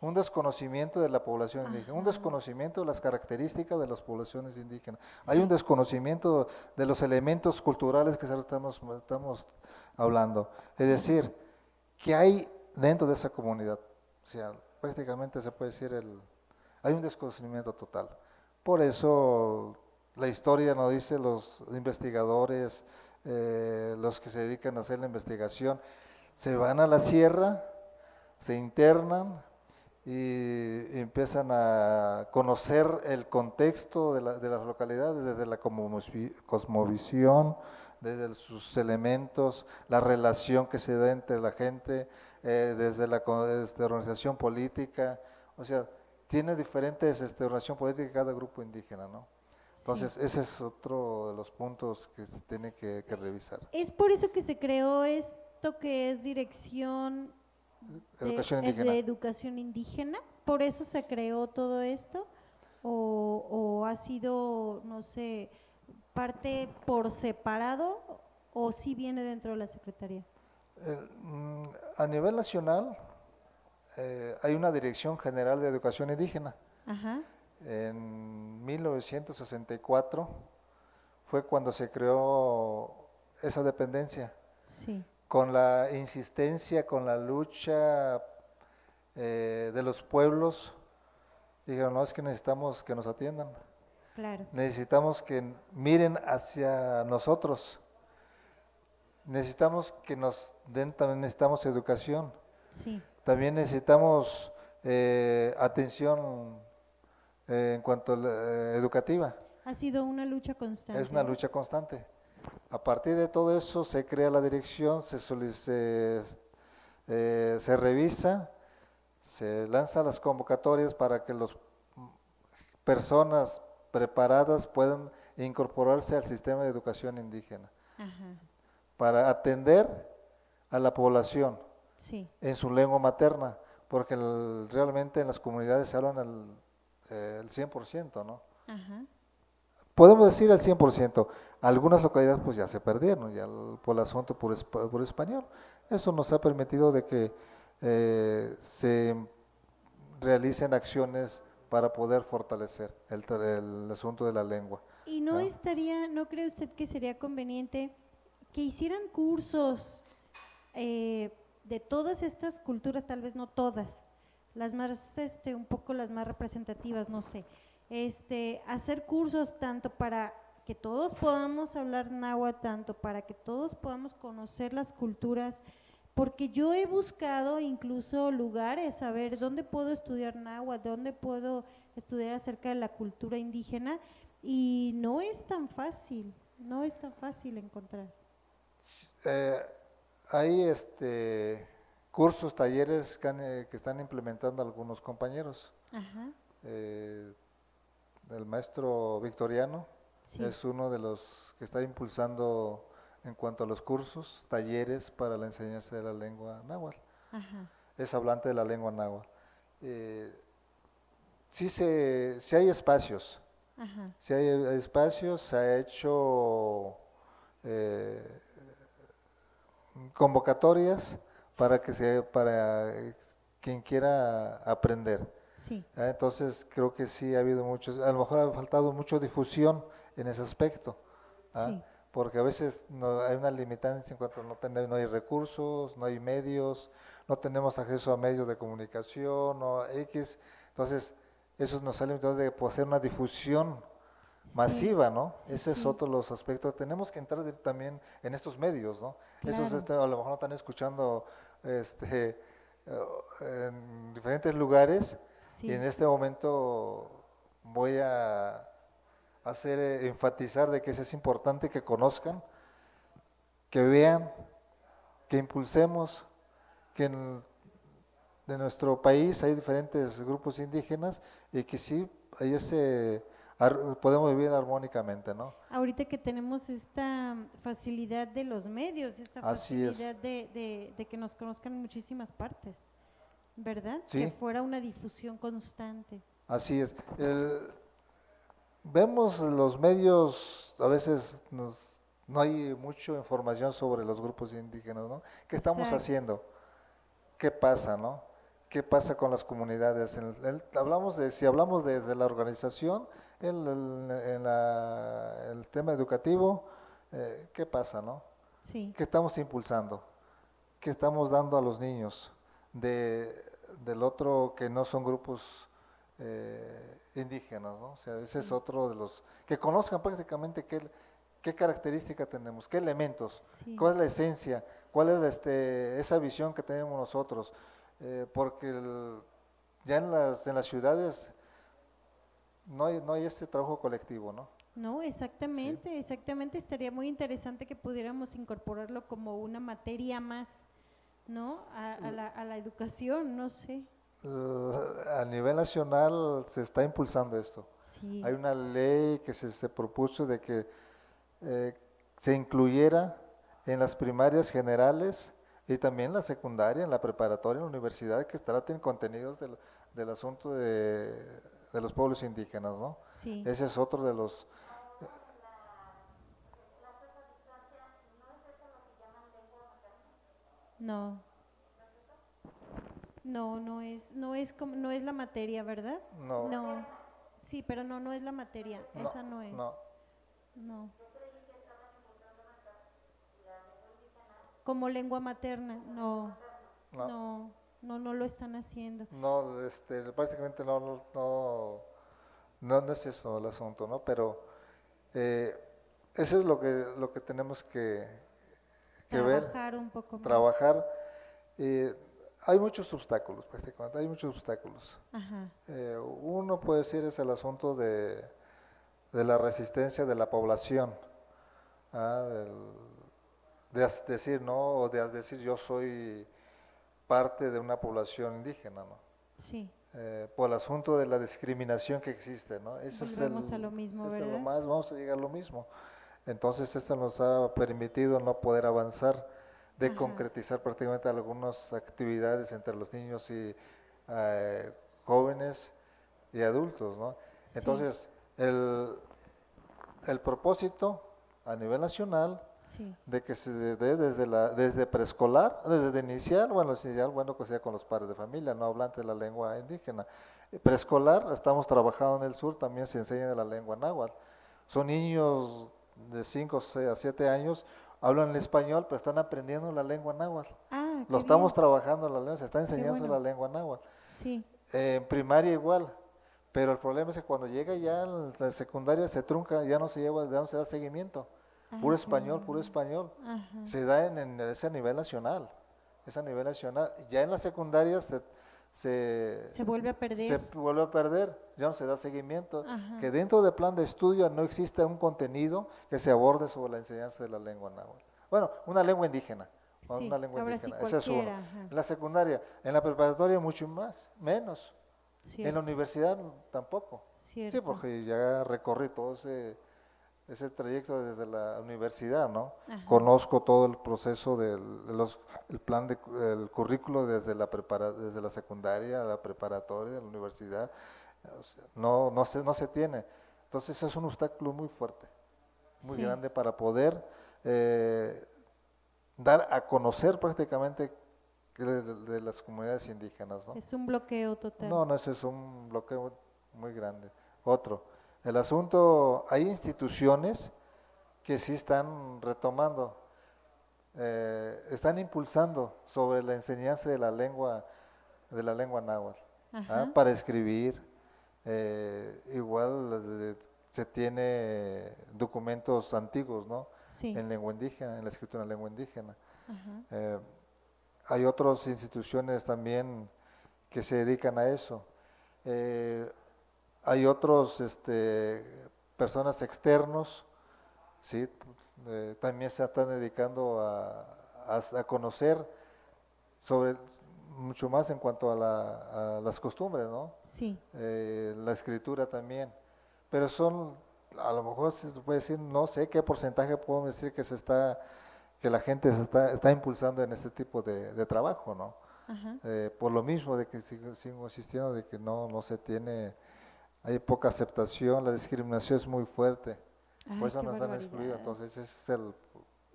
Un desconocimiento de la población indígena, un Ajá, desconocimiento de las características de las poblaciones indígenas. Hay un sí, desconocimiento de los elementos culturales que estamos hablando. Es decir, ¿qué hay dentro de esa comunidad? O sea, prácticamente se puede decir, hay un desconocimiento total. Por eso la historia nos dice los investigadores, los que se dedican a hacer la investigación, se van a la sierra, se internan y empiezan a conocer el contexto de las localidades desde la cosmovisión, desde sus elementos, la relación que se da entre la gente, desde la organización política, o sea, tiene diferentes organización política cada grupo indígena, ¿no? sí. Entonces, ese es otro de los puntos que se tiene que revisar. Es por eso que se creó esto que es dirección Educación de indígena. educación indígena, por eso se creó todo esto, o ha sido, no sé, parte por separado, o si viene dentro de la Secretaría. A nivel nacional, hay una Dirección General de Educación Indígena. Ajá, En 1964 fue cuando se creó esa dependencia, sí, con la insistencia, con la lucha de los pueblos. Dijeron, no, es que necesitamos que nos atiendan, claro, necesitamos que miren hacia nosotros, necesitamos que nos den, también necesitamos educación, sí. también necesitamos atención en cuanto a educativa. Ha sido una lucha Es constante, una ¿no? lucha constante. A partir de todo eso se crea la dirección, se revisa, se lanzan las convocatorias para que las personas preparadas puedan incorporarse al sistema de educación indígena Ajá, para atender a la población sí, en su lengua materna, porque realmente en las comunidades se hablan el 100%, ¿no? ajá, Podemos decir el 100%. Algunas localidades pues ya se perdieron, ya por el asunto por español. Eso nos ha permitido de que se realicen acciones para poder fortalecer el asunto de la lengua. ¿y no ¿Ah? estaría, no cree usted que sería conveniente que hicieran cursos de todas estas culturas, tal vez no todas, las más, un poco las más representativas, no sé, hacer cursos tanto para que todos podamos hablar náhuatl, tanto para que todos podamos conocer las culturas, porque yo he buscado incluso lugares, a ver, ¿dónde puedo estudiar náhuatl? ¿Dónde puedo estudiar acerca de la cultura indígena? Y no es tan fácil, no es tan fácil encontrar. Eh, hay cursos, talleres que están implementando algunos compañeros. Ajá, Eh, el maestro Victoriano sí, es uno de los que está impulsando en cuanto a los cursos, talleres para la enseñanza de la lengua náhuatl. ajá, Es hablante de la lengua náhuatl. Eh, sí hay espacios, ajá, sí hay espacios, se ha hecho eh, convocatorias para quien quiera aprender. sí, Entonces creo que sí ha habido muchos, a lo mejor ha faltado mucha difusión en ese aspecto, ¿ah? sí, Porque a veces hay una limitancia en cuanto no hay recursos, no hay medios, no tenemos acceso a medios de comunicación o X, entonces eso nos ha limitado de hacer una difusión sí, masiva, ¿no? sí, Ese es sí, otro de los aspectos. Tenemos que entrar también en estos medios, ¿no? Esos claro, a lo mejor no están escuchando en diferentes lugares y en sí, este momento voy a hacer enfatizar de que es importante que conozcan, que vean, que impulsemos, que de nuestro país hay diferentes grupos indígenas y que sí hay podemos vivir armónicamente, ¿no? ahorita que tenemos esta facilidad de los medios, esta Así es, facilidad de que nos conozcan en muchísimas partes, ¿verdad? Que sí, fuera una difusión constante. así es. Vemos los medios, a veces no hay mucha información sobre los grupos indígenas, ¿no? ¿Qué estamos Exacto, haciendo? ¿Qué pasa, no? ¿Qué pasa con las comunidades? Si hablamos desde la organización, el tema educativo, ¿qué pasa, no? sí, ¿Qué estamos impulsando? ¿Qué estamos dando a los niños del otro que no son grupos indígenas, ¿no? O sea, ese es sí, otro de los que conozcan prácticamente qué característica tenemos, qué elementos, sí. cuál es la esencia, cuál es esa visión que tenemos nosotros, porque ya en las ciudades no hay este trabajo colectivo, ¿no? No, Sí. exactamente, exactamente. Estaría muy interesante que pudiéramos incorporarlo como una materia más, ¿no? A la educación, no sé. A nivel nacional se está impulsando esto. Sí, Hay una ley que se propuso de que eh, se incluyera en las primarias generales y también en la secundaria, en la preparatoria, en la universidad, que traten contenidos del asunto de los pueblos indígenas, ¿no? sí, Ese es otro de los... no, no, no es la materia, ¿verdad? No, No, sí, pero no, no es la materia, no, esa no es, no. no. Como lengua materna, no, No, no, no, no lo están haciendo. no, prácticamente no es eso el asunto, ¿no? Pero eh, eso es lo que tenemos que ver, Trabajar un poco más. trabajar. Eh, hay muchos obstáculos, prácticamente, hay muchos obstáculos. Ajá, Uno puede ser es el asunto de la resistencia de la población, ¿ah? Decir, ¿no? O de decir yo soy parte de una población indígena, ¿no? sí, por el asunto de la discriminación que existe, ¿no? Ese Volvemos a lo mismo, es ¿verdad? lo más, vamos a llegar a lo mismo. Entonces esto nos ha permitido no poder avanzar, de Ajá. concretizar prácticamente algunas actividades entre los niños y jóvenes y adultos, ¿no? Sí. Entonces, el propósito a nivel nacional Sí. de que se dé desde preescolar, desde inicial, bueno, que sea con los padres de familia, no hablantes de la lengua indígena. Preescolar, estamos trabajando en el sur, también se enseña la lengua náhuatl. Son niños de 5 a 7 años, hablan el español, pero están aprendiendo la lengua náhuatl. Ah, Lo qué estamos bien. trabajando la lengua, se está enseñando bueno. la lengua náhuatl. Sí. En primaria igual, pero el problema es que cuando llega ya a la secundaria se trunca, ya no se da seguimiento. Puro español, puro español. Ajá. Se da en ese nivel nacional, es a nivel nacional. Ya en la secundaria Se vuelve a se perder. vuelve a perder, ya no se da seguimiento. Ajá. Que dentro del plan de estudio no existe un contenido que se aborde sobre la enseñanza de la lengua náhuatl. Bueno, una lengua indígena. Sí, Una lengua ahora sí indígena, ese es uno. cualquiera. Ajá. En la secundaria, en la preparatoria mucho más, menos. En la Cierto. universidad tampoco. Sí, Cierto. porque ya recorrí todo ese trayecto desde la universidad, ¿no? Ajá. Conozco todo el proceso el plan el currículo desde desde la secundaria, la preparatoria, la universidad. O sea, no se tiene. Entonces es un obstáculo muy fuerte, muy Sí. grande para poder dar a conocer prácticamente de las comunidades indígenas, ¿no? Es un bloqueo total. No, ese es un bloqueo muy grande. Otro, el asunto, hay instituciones que sí están retomando, están impulsando sobre la enseñanza de la lengua náhuatl, Ajá. para escribir. Igual se tiene documentos antiguos, ¿no? Sí. En lengua indígena, en la escritura en lengua indígena. Ajá. Hay otras instituciones también que se dedican a eso. Hay otros personas externos, ¿sí? También se están dedicando a conocer sobre mucho más en cuanto a las costumbres, ¿no? Sí. La escritura también. Pero a lo mejor se puede decir, no sé qué porcentaje puedo decir que la gente está impulsando en este tipo de trabajo, ¿no? Ajá. Por lo mismo de que sigo insistiendo de que no se tiene, hay poca aceptación, la discriminación es muy fuerte, Ay, por eso qué no están excluidos. barbaridad. Entonces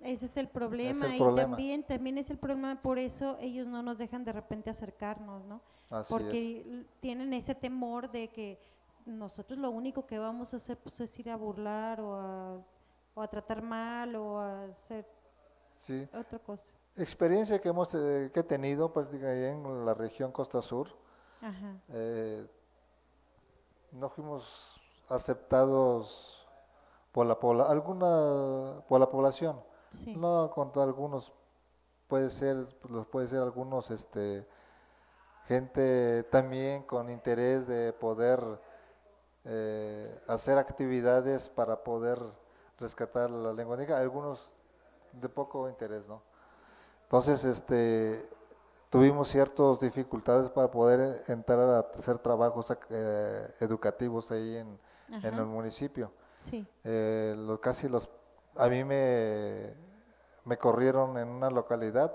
Ese es el problema y problema. también es el problema, por eso ellos no nos dejan de repente acercarnos, ¿no? Así Porque tienen ese temor de que nosotros lo único que vamos a hacer pues, es ir a burlar o a tratar mal o a hacer Sí. otra cosa. Experiencia que que he tenido prácticamente en la región Costa Sur, Ajá. no fuimos aceptados por la población. Sí. No, contra algunos puede ser algunos gente también con interés de poder hacer actividades para poder rescatar la lengua indígena, algunos de poco interés, ¿no? Entonces, tuvimos ciertas dificultades para poder entrar a hacer trabajos educativos ahí en el Ajá. municipio. Sí. A mí me corrieron en una localidad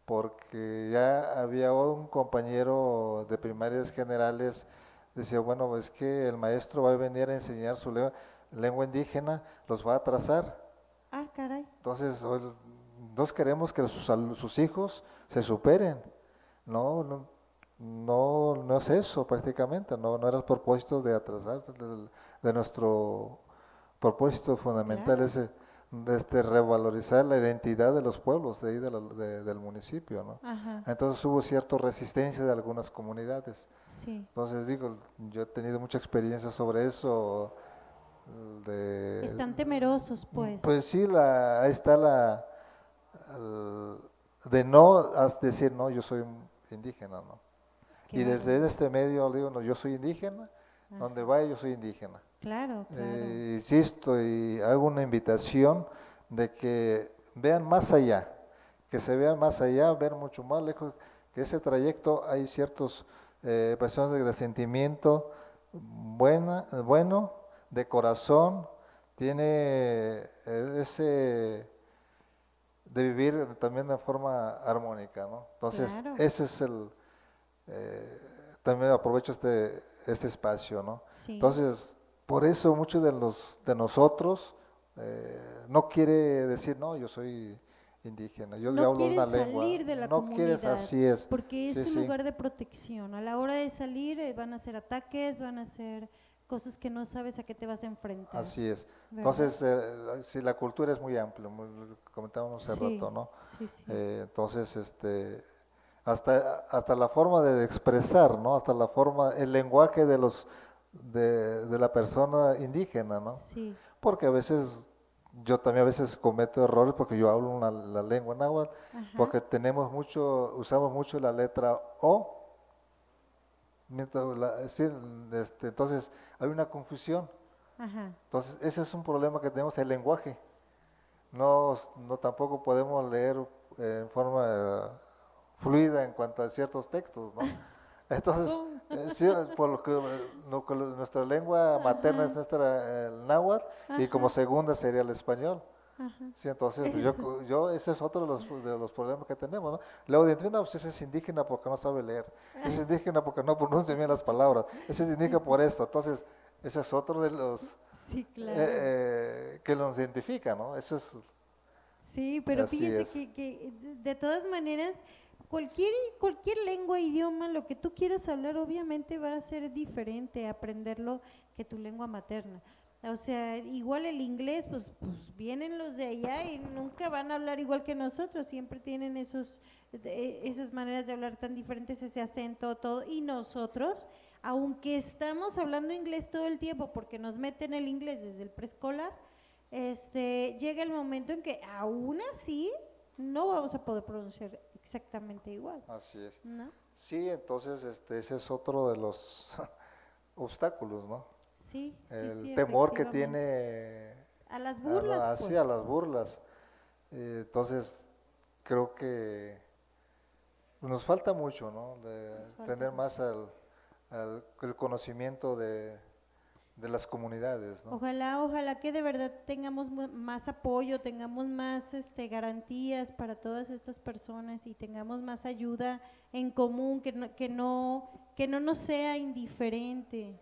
porque ya había un compañero de primarias generales, decía, bueno, es que el maestro va a venir a enseñar su lengua indígena, los va a atrasar. Ah, caray. Entonces, nosotros queremos que sus hijos se superen. No es eso prácticamente, no era el propósito de atrasar, de nuestro propósito fundamental Claro. es revalorizar la identidad de los pueblos de ahí del municipio, ¿no? Ajá. Entonces hubo cierta resistencia de algunas comunidades. Sí. Entonces digo, yo he tenido mucha experiencia sobre eso. Están temerosos, pues. Pues sí, ahí está de no decir, no, yo soy indígena, ¿no? Qué Y desde bárbaro. este medio digo, no, yo soy indígena, Ajá. donde vaya yo soy indígena. Claro, claro. Insisto y hago una invitación de que vean más allá, que se vea más allá, ver mucho más lejos, que ese trayecto hay ciertos personas de sentimiento bueno, de corazón, tiene ese de vivir también de forma armónica, ¿no? Entonces, Claro, ese es también aprovecho este espacio, ¿no? sí. Entonces, por eso muchos de nosotros no quiere decir, no, yo soy indígena, yo No hablo quieren una lengua, salir de la no quieres, comunidad así es, porque sí, es un sí, lugar de protección. A la hora de salir van a ser ataques, van a ser cosas que no sabes a qué te vas a enfrentar, así es. ¿verdad? Entonces, sí, la cultura es muy amplia, lo comentábamos hace Sí, rato, ¿no? sí, sí. Entonces, hasta la forma de expresar, ¿no? Hasta la forma, el lenguaje de la persona indígena, ¿no? Sí, Porque a veces, yo también a veces cometo errores porque yo hablo la lengua náhuatl, ajá, porque usamos mucho la letra O, sí, entonces hay una confusión. ajá. Entonces, ese es un problema que tenemos, el lenguaje. No tampoco podemos leer en forma fluida en cuanto a ciertos textos, ¿no? Entonces, ¿Cómo? sí, por nuestra lengua materna es Ajá, el náhuatl y como ajá, segunda sería el español. ajá. Sí, entonces pues ese es otro de los problemas que tenemos, ¿no? Luego de no, pues ese es indígena porque no sabe leer, ese es indígena porque no pronuncia bien las palabras, ese es indígena por esto, entonces ese es otro de los Sí, claro. que nos identifica, ¿no? Eso es, Sí, pero así fíjese es, que de todas maneras, cualquier lengua, idioma, lo que tú quieras hablar, obviamente va a ser diferente aprenderlo que tu lengua materna. O sea, igual el inglés, pues vienen los de allá y nunca van a hablar igual que nosotros, siempre tienen esas maneras de hablar tan diferentes, ese acento, todo. Y nosotros, aunque estamos hablando inglés todo el tiempo porque nos meten el inglés desde el preescolar, llega el momento en que aún así no vamos a poder pronunciar exactamente igual, así es. ¿no? Sí, entonces ese es otro de los obstáculos, ¿no? Sí, sí, El sí, temor que efectivamente. tiene A las burlas, así a pues, las burlas. Entonces, creo que nos falta mucho, ¿no? De nos falta tener mucho. más el conocimiento de las comunidades, ¿no? Ojalá que de verdad tengamos más apoyo, tengamos más garantías para todas estas personas y tengamos más ayuda en común, que no nos sea indiferente,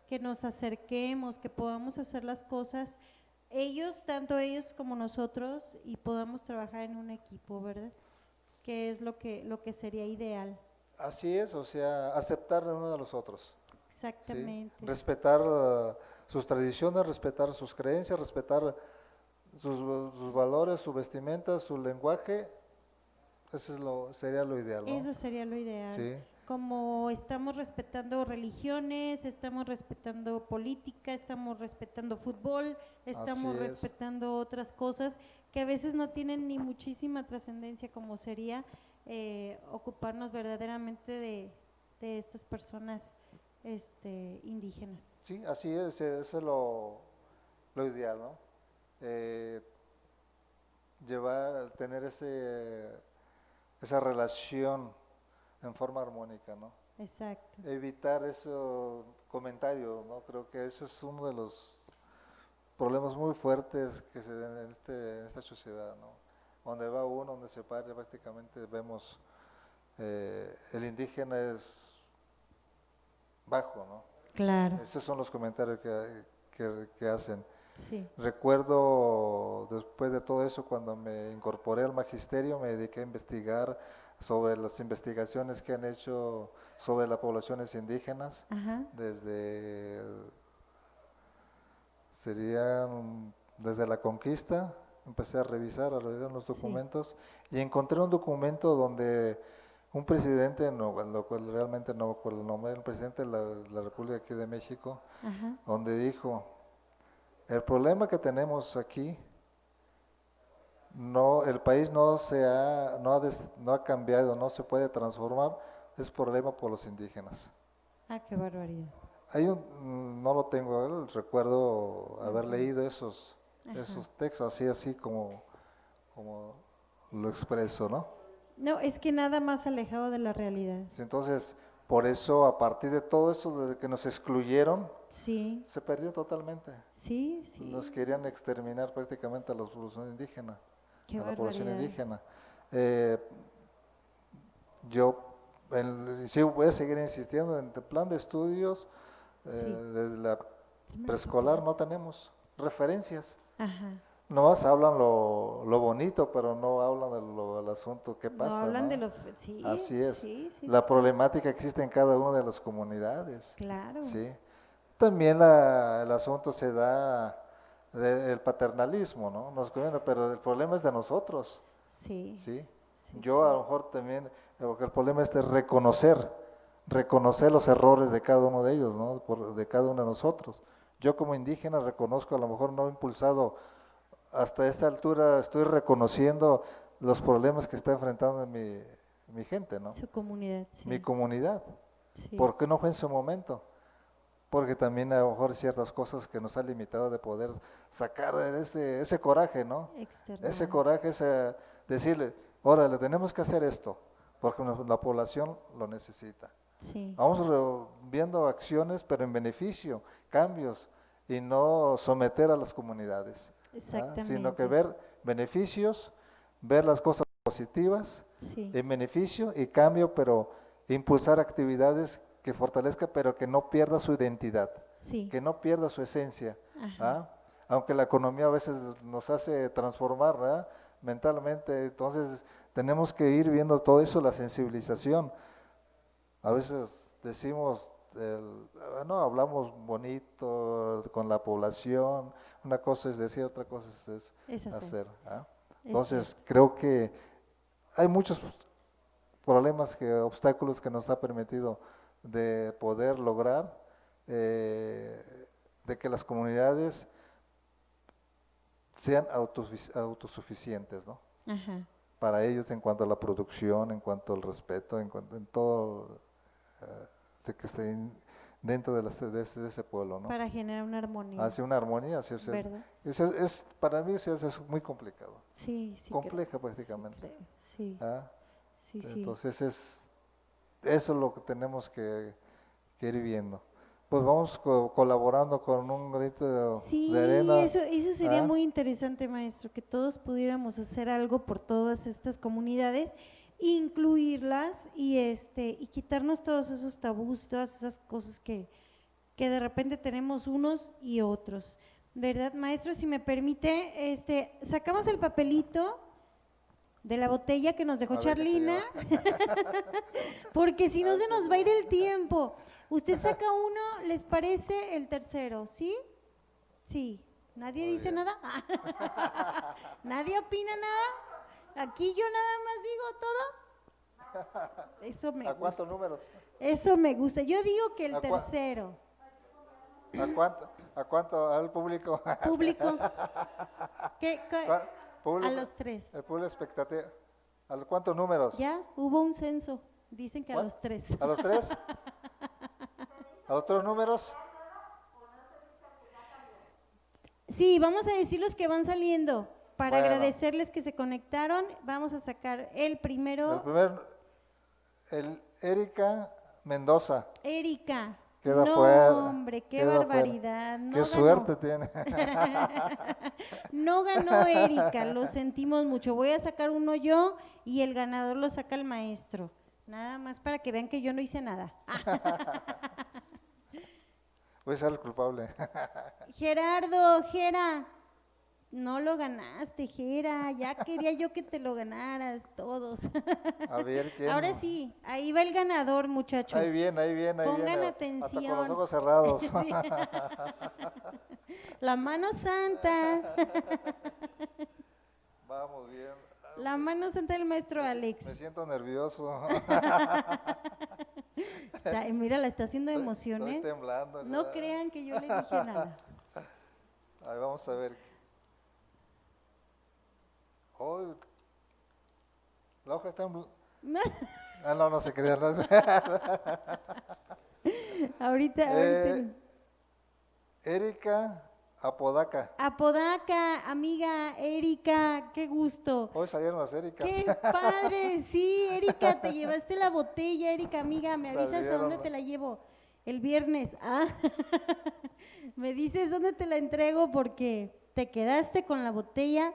que nos acerquemos, que podamos hacer las cosas ellos, tanto ellos como nosotros, y podamos trabajar en un equipo, ¿verdad? Que es lo que sería ideal. Así es, o sea, aceptar de uno de los otros, ¿sí? Exactamente. Respetar sus tradiciones, respetar sus creencias, respetar sus valores, su vestimenta, su lenguaje, sería lo ideal, ¿no? Eso sería lo ideal. Sí, Como estamos respetando religiones, estamos respetando política, estamos respetando fútbol, así estamos es. respetando otras cosas que a veces no tienen ni muchísima trascendencia, como sería ocuparnos verdaderamente de estas personas indígenas. Sí, así es, eso es lo ideal, ¿no? Eh, tener esa relación en forma armónica, ¿no? Exacto. Evitar esos comentarios, ¿no? Creo que ese es uno de los problemas muy fuertes que se dan en esta sociedad, ¿no? Donde va uno, donde se para, prácticamente vemos el indígena es bajo, ¿no? Claro, Esos son los comentarios que hacen. sí. Recuerdo después de todo eso, cuando me incorporé al magisterio, me dediqué a investigar sobre las investigaciones que han hecho sobre las poblaciones indígenas, Ajá, desde, desde la conquista, empecé a revisar los sí. documentos y encontré un documento donde un presidente, lo cual realmente no me acuerdo el nombre, el presidente de la República aquí de México, Ajá. donde dijo, el problema que tenemos aquí, el país no ha cambiado, no se puede transformar, es problema por los indígenas. Ah, qué barbaridad. No lo tengo, recuerdo haber Ujú, leído ajá. esos textos, así como lo expreso, ¿no? No, es que nada más alejado de la realidad. Sí, entonces, Por eso, a partir de todo eso, de que nos excluyeron, Sí, se perdió totalmente. sí, sí. Nos querían exterminar prácticamente a la población indígena, Qué a la población barbaridad. indígena. Eh, yo sí voy a seguir insistiendo en el plan de estudios, Sí. desde la preescolar no tenemos referencias. Ajá. Nomás hablan lo bonito, pero no hablan del asunto que No pasa, hablan de ¿no? lo... Sí, Así es. sí, sí, La sí. problemática existe en cada una de las comunidades, Claro. ¿sí? También el asunto se da del paternalismo, ¿no? Pero el problema es de nosotros, Sí, ¿sí? sí, Yo a lo mejor también, porque el problema es de reconocer los errores de cada uno de ellos, ¿no? De cada uno de nosotros. Yo como indígena reconozco, a lo mejor no he impulsado hasta esta altura, estoy reconociendo los problemas que está enfrentando mi gente, ¿no? su comunidad, Mi sí. comunidad. Sí, ¿Por qué no fue en su momento? Porque también a lo mejor ciertas cosas que nos han limitado de poder sacar ese coraje, ¿no? Ese externar. coraje es decirle, órale, tenemos que hacer esto, porque la población lo necesita. Sí, Vamos viendo acciones, pero en beneficio, cambios, y no someter a las comunidades, sino que exactamente. ver beneficios, ver las cosas positivas Sí, en beneficio y cambio, pero impulsar actividades que fortalezca, pero que no pierda su identidad, sí. que no pierda su esencia. Ajá. ¿Ah? Aunque la economía a veces nos hace transformar, ¿verdad? Mentalmente, entonces tenemos que ir viendo todo eso, la sensibilización. A veces decimos, no, hablamos bonito con la población, una cosa es decir, otra cosa es Es hacer. hacer. ¿Ah? Es Entonces cierto. creo que hay muchos problemas, obstáculos que nos ha permitido de poder lograr de que las comunidades sean autosuficientes, ¿no? Ajá. Para ellos en cuanto a la producción, en cuanto al respeto, en todo, de que estén dentro de ese pueblo, ¿no? Para generar una armonía, Hace una armonía, así, ¿verdad? para mí es muy complicado, Sí, sí compleja creo. Sí prácticamente. creo. Sí, ¿Ah? sí, sí. Entonces eso es lo que tenemos que ir viendo. Pues vamos colaborando con un granito de Sí, arena. eso sería ¿Ah? muy interesante, maestro, que todos pudiéramos hacer algo por todas estas comunidades, incluirlas y quitarnos todos esos tabús, todas esas cosas que de repente tenemos unos y otros. ¿Verdad, maestro? Si me permite, sacamos el papelito de la botella que nos dejó A ver qué se Charlina, lleva. porque si A no ver se qué nos se va a ir lleva. el tiempo. Usted saca uno, ¿les parece el tercero? ¿Sí? Sí. ¿Nadie Muy dice bien. nada? ¿Nadie opina nada? Aquí yo nada más digo todo. Eso me ¿A cuántos gusta. números? Eso me gusta. Yo digo que el ¿A tercero. ¿A cuánto al público? Público. ¿Cuál? A Público, los tres. el público expectativa. ¿A los cuántos números? Ya hubo un censo. Dicen que a los tres. ¿A los tres? ¿A los tres números? Sí, vamos a decir los que van saliendo. Para Bueno. agradecerles que se conectaron, vamos a sacar el El primero. primer, Erika Mendoza. Erika. Queda No, fuera. hombre, qué Queda fuera. barbaridad. No Qué ganó. suerte tiene. No ganó Erika, lo sentimos mucho. Voy a sacar uno yo y el ganador lo saca el maestro. Nada más para que vean que yo no hice nada. Voy a ser el culpable. Gerardo, Gera, no lo ganaste, Gera. Ya quería yo que te lo ganaras todos. A ver quién. Ahora sí, ahí va el ganador, muchachos. Ahí viene, ahí viene, ahí Pongan viene. atención. Hasta con los ojos cerrados. Sí. La mano santa. Vamos bien. La mano santa del maestro Me Alex. siento nervioso. Mira, la está haciendo de emoción, Estoy ¿eh? temblando. No ¿verdad? crean que yo le dije nada. Ahí vamos a ver. Oh, la hoja está en Ah, no, no se crean. No. Ahorita. Erika Apodaca. Apodaca, amiga Erika, qué gusto. Hoy salieron las Ericas. ¡Qué padre! Sí, Erika, te llevaste la botella, Erika, amiga, me avisas a Salieron. dónde te la llevo. El viernes. Ah, me dices dónde te la entrego porque te quedaste con la botella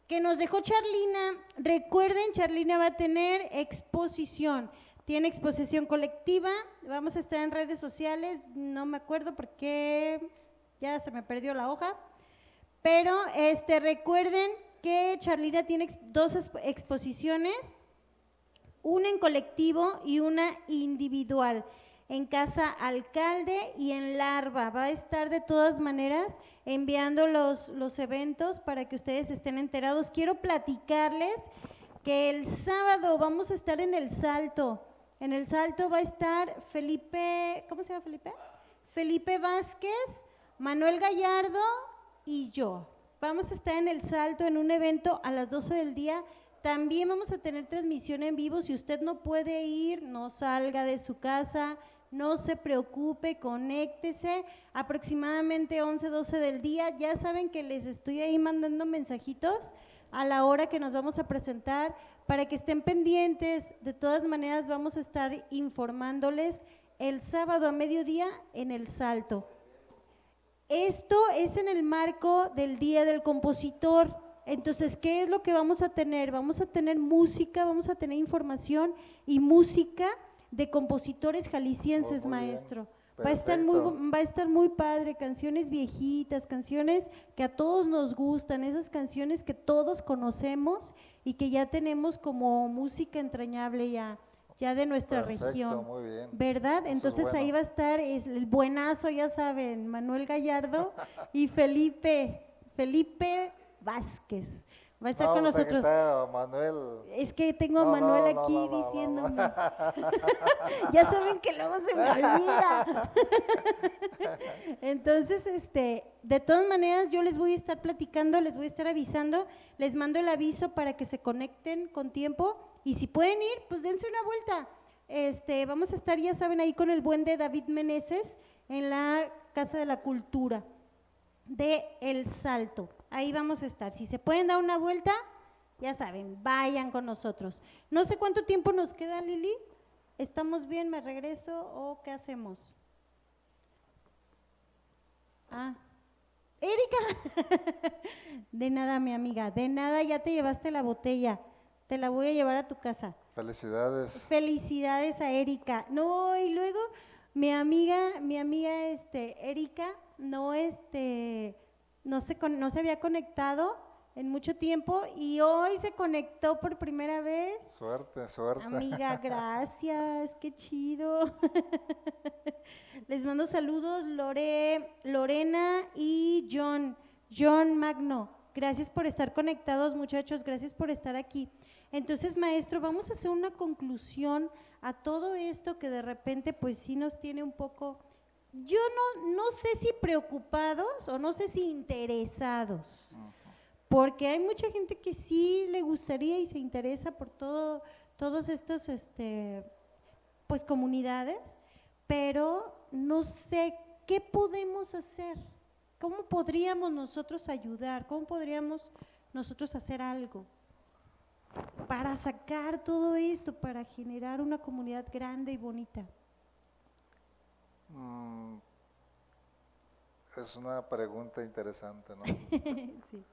que nos dejó Charlina. Recuerden, Charlina va a tener exposición. Tiene exposición colectiva, vamos a estar en redes sociales, no me acuerdo porque ya se me perdió la hoja, pero recuerden que Charlina tiene dos exposiciones, una en colectivo y una individual, en Casa Alcalde y en Larva. Va a estar de todas maneras enviando los eventos para que ustedes estén enterados. Quiero platicarles que el sábado vamos a estar en El Salto. En El Salto va a estar Felipe, ¿cómo se llama Felipe? Felipe Vázquez, Manuel Gallardo y yo. Vamos a estar en El Salto en un evento a las 12 del día. También vamos a tener transmisión en vivo. Si usted no puede ir, no salga de su casa, no se preocupe, conéctese. Aproximadamente 11, 12 del día. Ya saben que les estoy ahí mandando mensajitos a la hora que nos vamos a presentar para que estén pendientes. De todas maneras vamos a estar informándoles el sábado a mediodía en El Salto. Esto es en el marco del Día del Compositor. Entonces, ¿qué es lo que vamos a tener? Vamos a tener música, vamos a tener información y música de compositores jaliscienses, maestro. Va a estar muy padre, canciones viejitas, canciones que a todos nos gustan, esas canciones que todos conocemos y que ya tenemos como música entrañable ya de nuestra región, muy bien. ¿Verdad? Entonces ahí va a estar el buenazo, ya saben, Manuel Gallardo y Felipe Vázquez. Va a estar con nosotros. Está Manuel. Es que tengo a Manuel aquí diciéndome. Ya saben que luego se me olvida. Entonces, de todas maneras, yo les voy a estar platicando, les voy a estar avisando, les mando el aviso para que se conecten con tiempo y si pueden ir, pues dense una vuelta. Vamos a estar, ya saben, ahí con el buen de David Meneses en la Casa de la Cultura de El Salto. Ahí vamos a estar. Si se pueden dar una vuelta, ya saben, vayan con nosotros. No sé cuánto tiempo nos queda, Lili. ¿Estamos bien? ¿Me regreso o qué hacemos? Erika. De nada, mi amiga, de nada, ya te llevaste la botella. Te la voy a llevar a tu casa. Felicidades. Felicidades a Erika. No, y luego mi amiga Erika no se había conectado en mucho tiempo y hoy se conectó por primera vez. Suerte. Amiga, gracias, qué chido. Les mando saludos, Lorena y John Magno. Gracias por estar conectados, muchachos, gracias por estar aquí. Entonces, maestro, vamos a hacer una conclusión a todo esto que de repente pues sí nos tiene un poco, yo no sé si preocupados o no sé si interesados, porque hay mucha gente que sí le gustaría y se interesa por todos estos pues comunidades, pero no sé qué podemos hacer, cómo podríamos nosotros ayudar, cómo podríamos nosotros hacer algo para sacar todo esto, para generar una comunidad grande y bonita. Es una pregunta interesante, ¿no? Sí.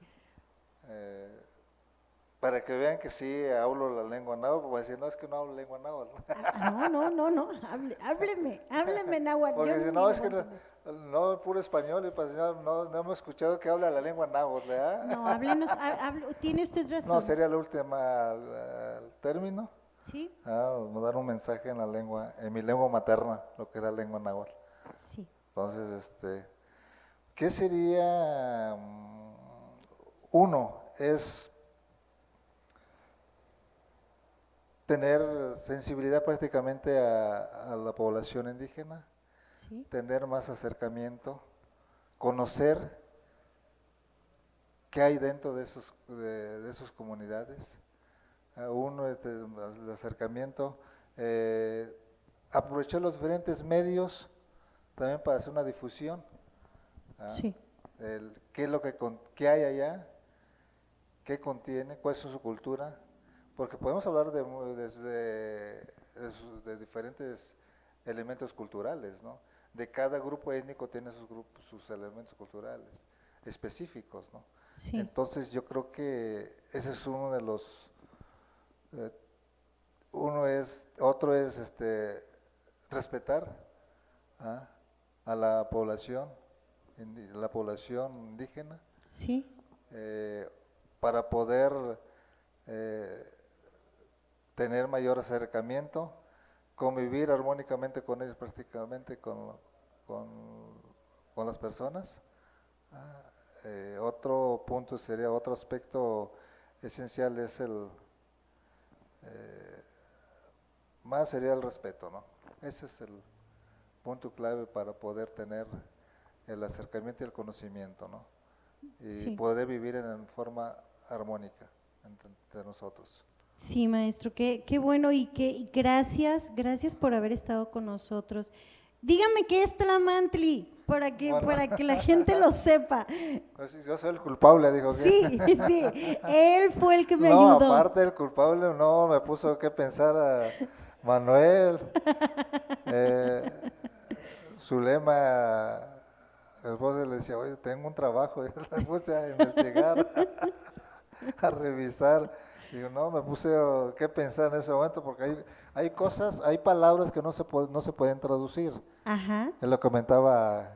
Para que vean que sí hablo la lengua náhuatl, pues decir, no, es que no hablo lengua náhuatl. No, hábleme náhuatl. Porque si no, es que no puro español, y pues no hemos escuchado que habla la lengua náhuatl, ¿verdad? No, háblenos, tiene usted razón. No, sería la última el término. Sí. Dar un mensaje en mi lengua materna, lo que es la lengua náhuatl. Sí. Entonces, ¿qué sería? Uno, es tener sensibilidad prácticamente a la población indígena, Sí. tener más acercamiento, conocer qué hay dentro de sus comunidades. Uno, el acercamiento, aprovechar los diferentes medios también para hacer una difusión. Sí. qué es lo qué hay allá, qué contiene, cuál es su cultura, porque podemos hablar de diferentes elementos culturales, ¿no? De cada grupo étnico tiene sus elementos culturales específicos, ¿no? Sí, Entonces yo creo que ese es uno de los, eh, otro es respetar, ¿ah?, a la población indígena, sí, eh, para poder eh, tener mayor acercamiento, convivir armónicamente con ellos, prácticamente con, con las personas. Otro punto sería, otro aspecto esencial es más sería el respeto, ¿no? Ese es el punto clave para poder tener el acercamiento y el conocimiento, ¿no? Y sí. poder vivir en forma armónica entre nosotros. Sí, maestro, qué bueno y gracias por haber estado con nosotros. Dígame qué es Tlamantli, Bueno, para que la gente lo sepa. pues yo soy el culpable, dijo que. Sí, sí, él fue el que me No, ayudó. aparte del culpable, no, me puso que pensar a Manuel, eh, Zulema, el esposo le decía, oye, tengo un trabajo, y le puse a investigar, a revisar. Digo, no, me puse a qué pensar en ese momento, porque hay cosas, hay palabras que no se pueden traducir. Ajá. Él lo comentaba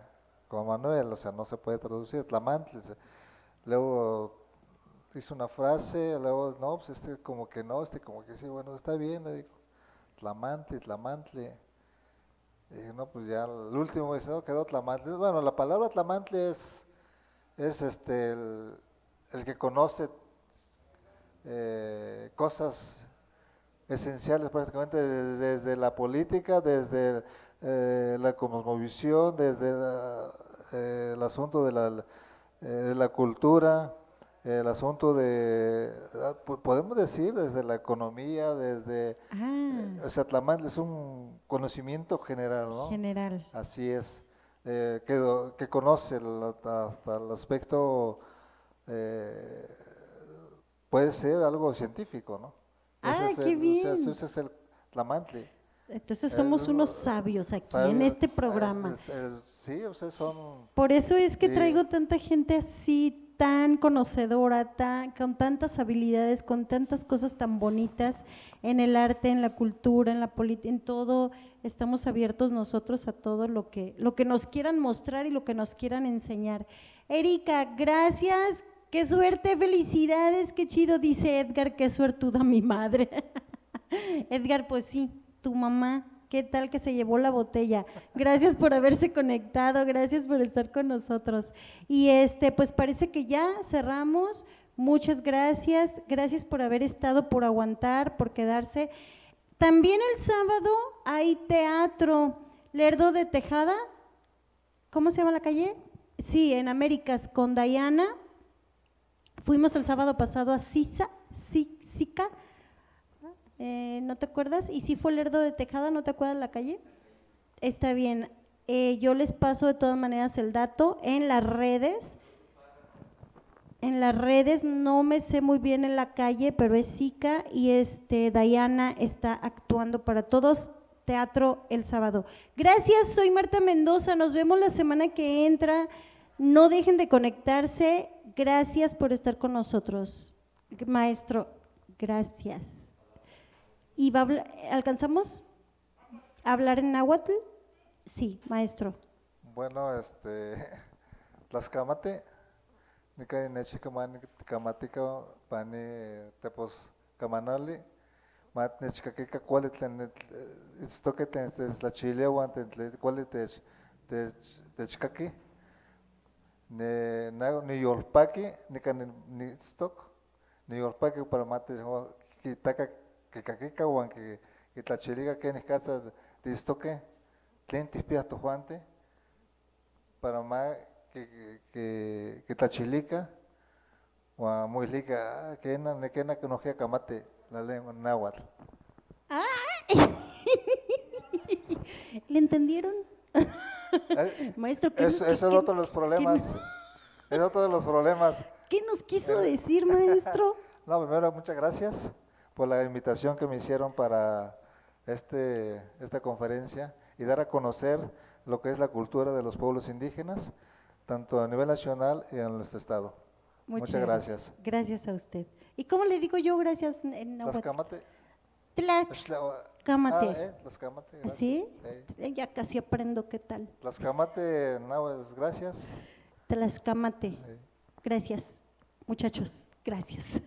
con Manuel, o sea, no se puede traducir, Tlamantli. Luego hizo una frase, luego, no, pues como que no, como que sí, bueno, está bien, le digo, Tlamantli, Tlamantli. Y dije, no, pues ya, el último dice, no, quedó Tlamantli. Bueno, la palabra Tlamantli es el que conoce cosas esenciales prácticamente desde la política, desde la cosmovisión, desde el asunto de la cultura, el asunto podemos decir, desde la economía, o sea, Tlamantli es un conocimiento general, ¿no? General. Así es, que conoce hasta el aspecto, eh, puede ser algo científico, ¿no? Ah, qué O sea, bien. ese es el Tlamantli. Entonces somos unos sabios aquí en Sabio, este programa. sí, o sea, son, Por eso es que y, traigo tanta gente así, tan conocedora, con tantas habilidades, con tantas cosas tan bonitas en el arte, en la cultura, en la política, en todo. Estamos abiertos nosotros a todo lo que nos quieran mostrar y lo que nos quieran enseñar. Erika, gracias, qué suerte, felicidades, qué chido, dice Edgar, qué suertuda mi madre. Edgar, pues sí, tu mamá, ¿qué tal que se llevó la botella? Gracias por haberse conectado, gracias por estar con nosotros. Y pues parece que ya cerramos. Muchas gracias, gracias por haber estado, por aguantar, por quedarse. También el sábado hay teatro, Lerdo de Tejada, ¿cómo se llama la calle? Sí, en Américas, con Dayana. Fuimos el sábado pasado a Sica, ¿no te acuerdas? Y si fue Lerdo de Tejada, ¿no te acuerdas la calle? Está bien, yo les paso de todas maneras el dato en las redes. En las redes no me sé muy bien en la calle, pero es Sica y Dayana está actuando para todos. Teatro el sábado. Gracias, soy Marta Mendoza, nos vemos la semana que entra. No dejen de conectarse. Gracias por estar con nosotros. Maestro, gracias. ¿Y alcanzamos a hablar en náhuatl? Sí, maestro. bueno, Tlaxcamate, nika nechicamani camatica pani tepos camanali, mat nechcaquica cuali tlen itztoque tlen tlachileuan tlen cuali techcaqui, niyolpaqui, nika nitztoc, niyolpaqui para mate quitaca quicaquica uan quitlachilica que nicatza titztoque, tlen tispia tojuante, para más que tlachilica, uan muilica, quena que nojia camate la lengua náhuatl. ¿Le entendieron? Maestro, Eso es otro de los que no? problemas Es otro de los problemas. ¿Qué nos quiso decir, maestro? No, primero, muchas gracias por la invitación que me hicieron para esta conferencia y dar a conocer lo que es la cultura de los pueblos indígenas, tanto a nivel nacional y en nuestro estado. Muchas gracias. Gracias a usted. ¿Y cómo le digo yo gracias en náhuatl? Tlaxcamate. Tlaxcamate. Tlaxcamate, gracias. ¿Sí? Sí. Ya casi aprendo qué tal. Tlaxcamate, náhuatl, gracias. Tlaxcamate. Sí. Gracias, muchachos. Gracias.